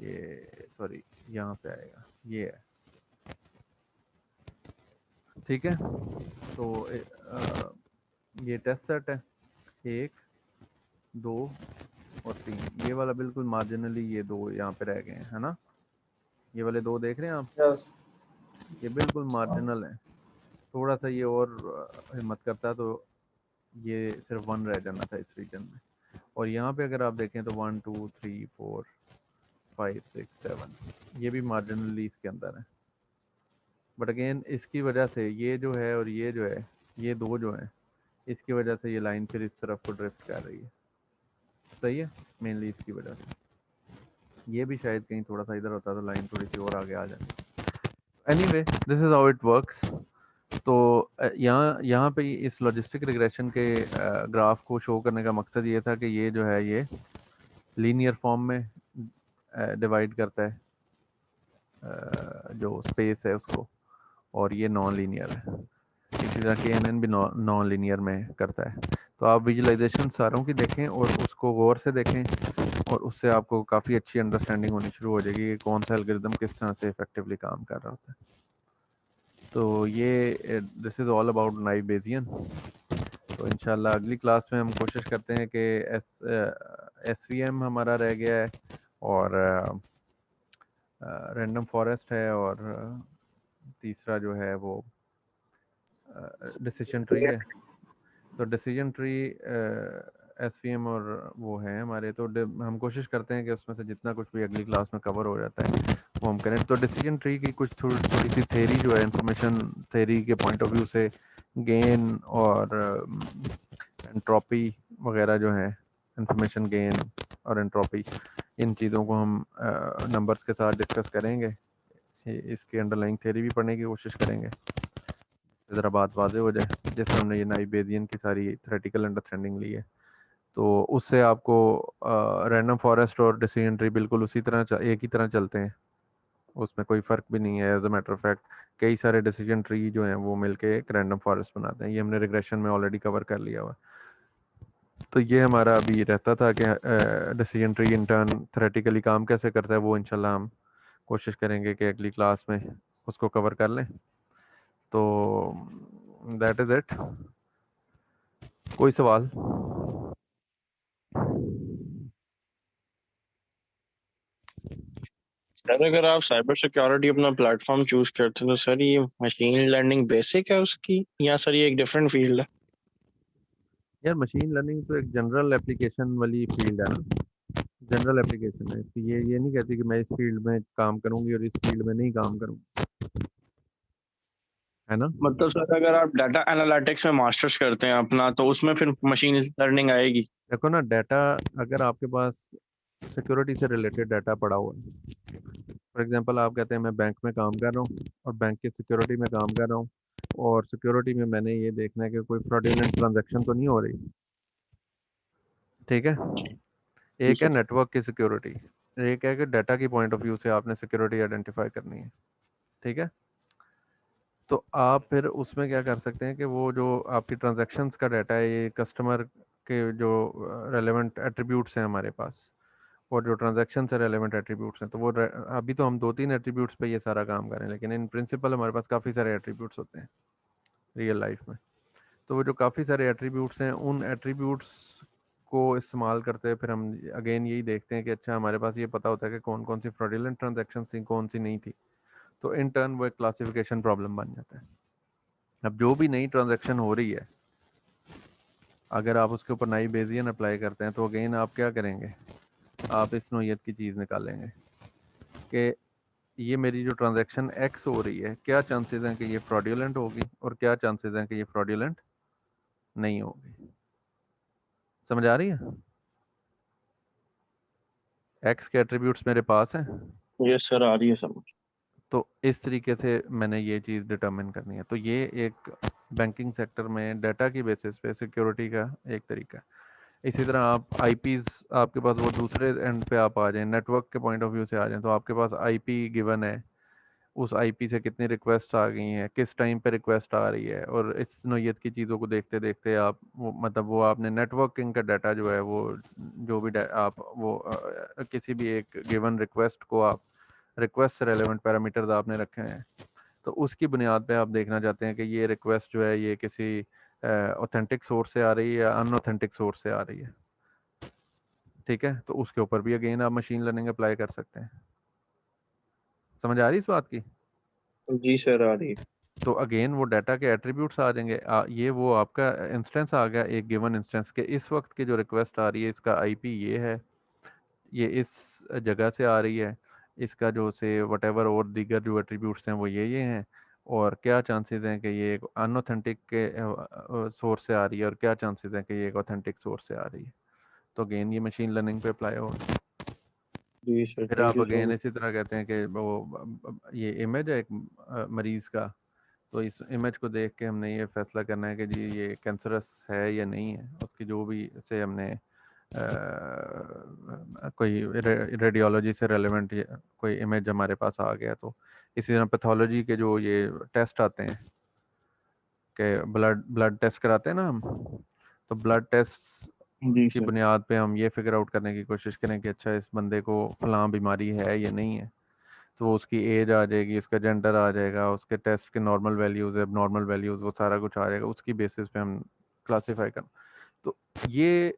ये सॉरी यहाँ पे आएगा, ये है, ठीक है। तो ये टेस्ट सेट है 1, 2 और 3। ये वाला बिल्कुल मार्जिनली ये 2 यहाँ पे रह गए हैं, है ना। ये वाले 2 देख रहे हैं आप, ये बिल्कुल मार्जिनल है। थोड़ा सा ये और हिम्मत करता तो ये सिर्फ 1 रह जाना था इस रीजन में। और यहाँ पे अगर आप देखें तो 1, 2, 3, 4, 5, 6, 7 ये भी मार्जिनली इसके अंदर है। बट अगेन इसकी वजह से ये जो है और ये जो है, ये 2 जो हैं, इसकी वजह से ये लाइन फिर इस तरफ को ड्रिफ्ट कर रही है। सही है, मेनली इसकी वजह से। ये भी शायद कहीं थोड़ा सा इधर होता तो लाइन थोड़ी सी और आगे आ जाती। Anyway this is how it works. तो यहाँ पे इस लॉजिस्टिक रिग्रेशन के ग्राफ को शो करने का मकसद ये था कि ये जो है ये लीनियर फॉर्म में डिवाइड करता है जो स्पेस है उसको, और ये नॉन लीनियर है। इसी तरह KNN भी नॉन लीनियर में करता है। तो आप विजुलाइजेशन सारों की देखें और उसको गौर से देखें, और उससे आपको काफ़ी अच्छी अंडरस्टैंडिंग होनी शुरू हो जाएगी कि कौन सा एल्गोरिदम किस तरह से इफेक्टिवली काम कर रहा होता है। तो ये this is all about naive Bayesian. तो इंशाल्लाह अगली क्लास में हम कोशिश करते हैं कि SVM हमारा रह गया है, और रैंडम फॉरेस्ट है, और तीसरा जो है वो डिसीजन ट्री है। तो डिसीजन ट्री SVM और वो है हमारे। तो हम कोशिश करते हैं कि उसमें से जितना कुछ भी अगली क्लास में कवर हो जाता है वो हम करें। तो डिसीजन ट्री की कुछ थोड़ी सी थेरी जो है, इंफॉर्मेशन थेरी के पॉइंट ऑफ व्यू से गेन और एंट्रोपी वगैरह जो है, इंफॉर्मेशन गेन और एंट्रोपी, इन चीज़ों को हम नंबर्स के साथ डिस्कस करेंगे। इसकी अंडरलाइंग थेरी भी पढ़ने की कोशिश करेंगे, ज़रा बात वाज़े हो जाए। जैसे हमने ये नाइव बेजियन की सारी थ्योरेटिकल अंडरस्टैंडिंग ली है, तो उससे आपको रैंडम फॉरेस्ट और डिसीजन ट्री बिल्कुल उसी तरह एक ही तरह चलते हैं, उसमें कोई फ़र्क भी नहीं है। As a matter of fact कई सारे डिसीजन ट्री जो हैं वो मिलके एक रैंडम फॉरेस्ट बनाते हैं। ये हमने रिग्रेशन में ऑलरेडी कवर कर लिया हुआ। तो ये हमारा अभी रहता था कि डिसीजन ट्री इंटर्न थ्योरेटिकली काम कैसे करता है, वो इंशाल्लाह हम कोशिश करेंगे कि अगली क्लास में उसको कवर कर लें। तो दैट इज़ इट। कोई सवाल? सर अगर आप साइबर सिक्योरिटी अपना प्लेटफॉर्म चूज करते हैं तो सर ये मशीन लर्निंग बेसिक है उसकी, या सर ये एक डिफरेंट फील्ड है? यार मशीन लर्निंग तो एक जनरल एप्लीकेशन वाली फील्ड है ना, जनरल एप्लीकेशन है। तो ये नहीं कहती कि मैं इस फील्ड में काम करूंगी और इस फील्ड में नहीं काम करूंगी, है ना। मतलब सर अगर आप डाटा एनालिटिक्स में मास्टर्स करते हैं अपना, तो उसमें फिर मशीन लर्निंग आएगी? देखो ना, डाटा अगर आपके पास सिक्योरिटी से रिलेटेड डाटा पड़ा हुआ है, फॉर एग्जांपल आप कहते हैं मैं बैंक में काम कर रहा हूँ और बैंक की सिक्योरिटी में काम कर रहा हूँ, और सिक्योरिटी में मैंने ये देखना है कि कोई फ्रॉडुलेंट ट्रांजैक्शन तो नहीं हो रही, ठीक है। एक है नेटवर्क की सिक्योरिटी, एक है कि डाटा की पॉइंट ऑफ व्यू से आपने सिक्योरिटी आइडेंटिफाई करनी है, ठीक है। तो आप फिर उसमें क्या कर सकते हैं कि वो जो आपकी ट्रांजैक्शंस का डाटा है, ये कस्टमर के जो रेलेवेंट एट्रीब्यूट्स हैं हमारे पास, और जो ट्रांजैक्शन से रेलेवेंट एट्रीब्यूट्स हैं, तो वो अभी तो हम 2-3 एट्रीब्यूट्स पे ये सारा काम कर रहे हैं, लेकिन इन प्रिंसिपल हमारे पास काफ़ी सारे एट्रीब्यूट्स होते हैं रियल लाइफ में। तो वो जो काफ़ी सारे एट्रीब्यूट्स हैं, उन एट्रीब्यूट्स को इस्तेमाल करते हुए फिर हम अगेन यही देखते हैं कि अच्छा हमारे पास ये पता होता है कि कौन कौन सी फ्रॉडुलेंट ट्रांजैक्शन थी, कौन सी नहीं थी। तो इन टर्न वो एक क्लासिफिकेशन प्रॉब्लम बन जाता है। अब जो भी नई ट्रांजैक्शन हो रही है, अगर आप उसके ऊपर नई बेसियन अप्लाई करते हैं तो अगेन आप क्या करेंगे, आप इस नोयत की चीज़ निकालेंगे कि ये मेरी जो ट्रांजैक्शन एक्स हो रही है, क्या चांसेस हैं कि ये फ्रॉडुलेंट होगी और क्या चांसेस हैं कि ये फ्रॉडुलेंट नहीं होगी। समझ आ रही है? एक्स के एट्रीब्यूट्स मेरे पास हैं, यस सर, आ रही है समझ। तो इस तरीके से मैंने ये चीज़ डिटरमिन करनी है। तो ये एक बैंकिंग सेक्टर में डाटा की बेसिस पे सिक्योरिटी का एक तरीका है। इसी तरह आप आईपीज़, आपके पास वो दूसरे एंड पे आप आ जाएं, नेटवर्क के पॉइंट ऑफ व्यू से आ जाएं, तो आपके पास आईपी गिवन है, उस आईपी से कितनी रिक्वेस्ट आ गई हैं, किस टाइम पे रिक्वेस्ट आ रही है, और इस नोयत की चीज़ों को देखते देखते आप वो मतलब वो आपने नेटवर्किंग का डाटा जो है वो जो भी आप वो किसी भी एक गिवन रिक्वेस्ट को आप रिक्वेस्ट से रेलेवेंट पैरामीटर्स आपने रखे हैं, तो उसकी बुनियाद पे आप देखना चाहते हैं कि ये रिक्वेस्ट जो है ये किसी ऑथेंटिक सोर्स से आ रही है या अनऑथेंटिक सोर्स से आ रही है। ठीक है, तो उसके ऊपर भी अगेन आप मशीन लर्निंग अप्लाई कर सकते हैं। समझ आ रही इस बात की? जी सर, आ रही है। तो अगेन वो डाटा के एट्रीब्यूट्स आ जाएंगे। ये वो आपका इंस्टेंस आ गया, एक गिवन इंस्टेंस के इस वक्त की जो रिक्वेस्ट आ रही है इसका आईपी ये है, ये इस जगह से आ रही है, इसका जो से वटेवर और दीगर जो एट्रीब्यूट्स हैं वो ये हैं, और क्या चांसेस हैं कि ये एक अनऑथेंटिक के सोर्स से आ रही है और क्या चांसेस हैं कि ये एक ऑथेंटिक सोर्स से आ रही है। तो अगेन ये मशीन लर्निंग पे अप्लाई होगा। जी सर, फिर थैंक आप यू सो अगेन मच। इसी तरह कहते हैं कि वो ये इमेज है एक मरीज़ का, तो इस इमेज को देख के हमने ये फैसला करना है कि जी ये कैंसरस है या नहीं है। उसकी जो भी से हमने कोई रेडियोलॉजी से रेलेवेंट कोई इमेज हमारे पास आ गया, तो इसी तरह पैथोलॉजी के जो ये टेस्ट आते हैं कि ब्लड टेस्ट कराते हैं ना हम, तो ब्लड टेस्ट जी की सर। बुनियाद पे हम ये फिगर आउट करने की कोशिश करें कि अच्छा इस बंदे को फलां बीमारी है या नहीं है, तो उसकी एज आ जाएगी, उसका जेंडर आ जाएगा, उसके टेस्ट के नॉर्मल वैल्यूज़, अब नॉर्मल वैल्यूज़, वो सारा कुछ आ जाएगा, उसकी बेसिस पे हम क्लासीफाई कर। तो ये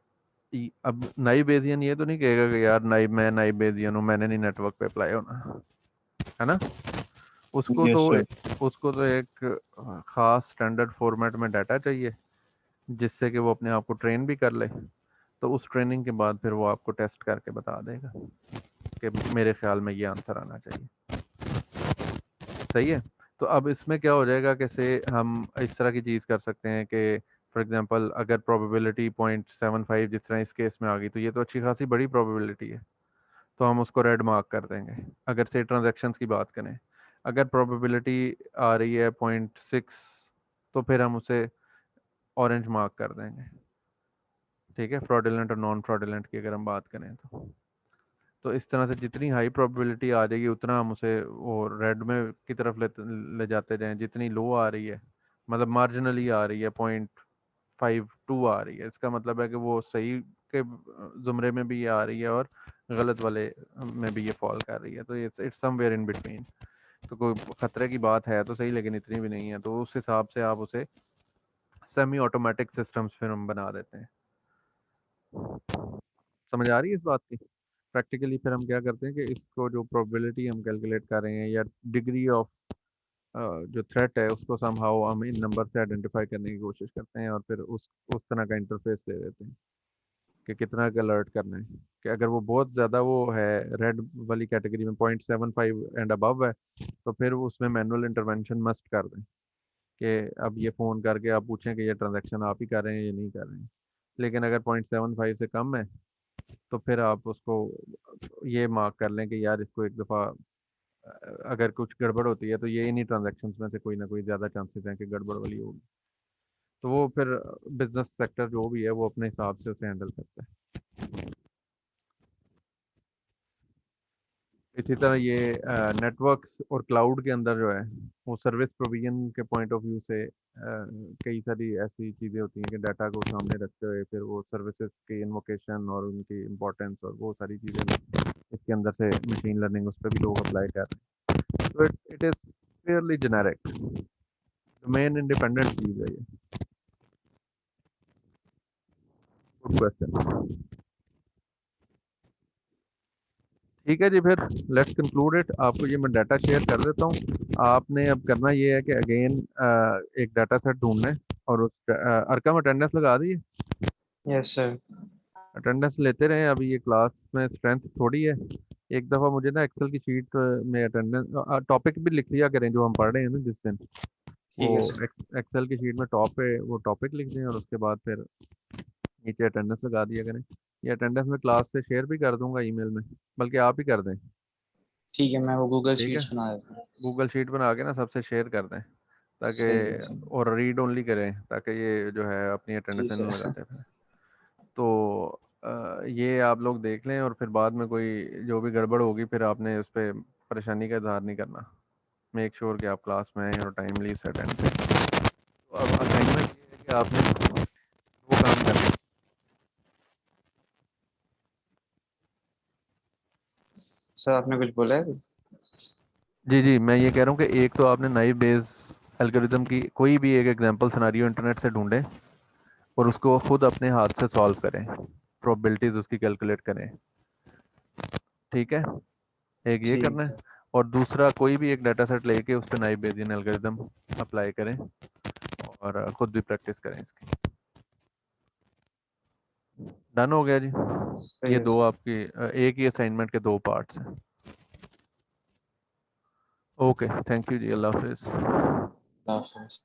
अब नाई बेजियन ये तो नहीं कहेगा कि यार मैं नाई बेजियन हूँ, मैंने नहीं नेटवर्क पे अप्लाई होना, है ना। उसको यस तो सर। उसको तो एक ख़ास स्टैंडर्ड फॉर्मेट में डाटा चाहिए जिससे कि वो अपने आप को ट्रेन भी कर ले, तो उस ट्रेनिंग के बाद फिर वो आपको टेस्ट करके बता देगा कि मेरे ख्याल में ये आंसर आना चाहिए। सही है। तो अब इसमें क्या हो जाएगा कि से हम इस तरह की चीज़ कर सकते हैं कि फॉर एग्जांपल अगर प्रोबेबिलिटी 0.75 जिस तरह इस केस में आ गई, तो ये तो अच्छी खासी बड़ी प्रोबेबिलिटी है, तो हम उसको रेड मार्क कर देंगे। अगर से ट्रांजैक्शंस की बात करें, अगर प्रोबेबिलिटी आ रही है 0.6, तो फिर हम उसे ऑरेंज मार्क कर देंगे। ठीक है, फ्रॉडुलेंट और नॉन फ्रॉडुलेंट की अगर हम बात करें तो इस तरह से जितनी हाई प्रोबेबिलिटी आ जाएगी उतना हम उसे वो रेड में की तरफ ले जाते जाएं। जितनी लो आ रही है, मतलब मार्जिनली आ रही है, 0.52 आ रही है, इसका मतलब है कि वो सही के ज़ुमरे में भी ये आ रही है और गलत वाले में भी ये फॉल कर रही है, तो इट्स समवेयर इन बिटवीन। तो कोई ख़तरे की बात है तो सही, लेकिन इतनी भी नहीं है, तो उस हिसाब से आप उसे सेमी ऑटोमेटिक सिस्टम्स फिर हम बना देते हैं। समझ आ रही है इस बात की? प्रैक्टिकली फिर हम क्या करते हैं कि इसको जो प्रोबेबिलिटी हम कैलकुलेट कर रहे हैं या डिग्री ऑफ जो थ्रेट है उसको समहाउ हम इन नंबर से आइडेंटिफाई करने की कोशिश करते हैं और फिर उस तरह का इंटरफेस दे देते हैं कि कितना का अलर्ट करना है। कि अगर वो बहुत ज़्यादा वो है रेड वाली कैटेगरी में 0.75 एंड अबव है, तो फिर उसमें मैनुअल इंटरवेंशन मस्ट कर दें कि अब ये फ़ोन करके आप पूछें कि ये ट्रांजैक्शन आप ही कर रहे हैं या नहीं कर रहे हैं। लेकिन अगर 0.75 से कम है तो फिर आप उसको ये मार्क कर लें कि यार इसको एक दफ़ा अगर कुछ गड़बड़ होती है तो ये इन्हीं ट्रांजैक्शंस में से कोई ना कोई ज़्यादा चांसेस हैं कि गड़बड़ वाली होगी। तो वो फिर बिजनेस सेक्टर जो भी है वो अपने हिसाब से उसे हैंडल करता है। इसी तरह ये नेटवर्क्स और क्लाउड के अंदर जो है वो सर्विस प्रोविजन के पॉइंट ऑफ व्यू से कई सारी ऐसी चीज़ें होती हैं कि डाटा को सामने रखते हुए फिर वो सर्विसेज की इन्वोकेशन और उनकी इम्पोर्टेंस और वो सारी चीज़ें इसके अंदर से मशीन लर्निंग उस पर भी लोग अप्लाई कर रहे हैं। तो it is fairly generic, domain independent चीज़ है ये। Good question. ठीक है जी, फिर लेट्स कंक्लूड इट। आपको ये मैं डाटा शेयर कर देता हूँ। आपने अब करना ये है कि अगेन एक डाटा सेट ढूंढना है और उस अरकम अटेंडेंस लगा दी है। Yes sir. अटेंडेंस लेते रहे। अभी ये क्लास में स्ट्रेंथ थोड़ी है। एक दफ़ा मुझे ना एक्सेल की शीट में अटेंडेंस टॉपिक भी लिख लिया करें जो हम पढ़ रहे हैं ना जिस दिन, वो ठीक है सर। एक्सेल की शीट में टॉप पे वो टॉपिक लिख दें और उसके बाद फिर नीचे अटेंडेंस लगा दिया करें। ये अटेंडेंस में क्लास से शेयर भी कर दूंगा ईमेल में, बल्कि आप ही कर दें। ठीक है, मैं वो गूगल ठीक है, शीट्स बना देता हूँ। गूगल शीट बना के ना सबसे शेयर कर दें सही है ताकि, सर। और रीड ओनली करें ताकि ये जो है अपनी अटेंडेंस ठीक नहीं है। लगाते फिर। तो ये आप लोग देख लें और फिर बाद में कोई जो भी गड़बड़ होगी फिर आपने उस पर परेशानी का इजहार नहीं करना। मेक श्योर कि आप क्लास में आएँ और टाइमली से अटेंड करें। तो अब असाइनमेंट ये है कि आपने वो काम करना। सर आपने कुछ बोला है? जी जी, मैं ये कह रहा हूँ कि एक तो आपने नाइव बेस एल्गोरिदम की कोई भी एक एग्जांपल सिनेरियो इंटरनेट से ढूंढें और उसको खुद अपने हाथ से सॉल्व करें, प्रोबेबिलिटीज उसकी कैलकुलेट करें। ठीक है, एक ये ठीक करना है। है। और दूसरा कोई भी एक डाटा सेट लेके उस पर नाइव बेसियन एल्गोरिदम अप्लाई करें और खुद भी प्रैक्टिस करें इसकी। डन हो गया जी। सही ये है दो सर। आपकी एक ही असाइनमेंट के 2 पार्ट्स हैं। ओके, थैंक यू जी, अल्लाह हाफिज़। अल्लाह हाफ़िज़।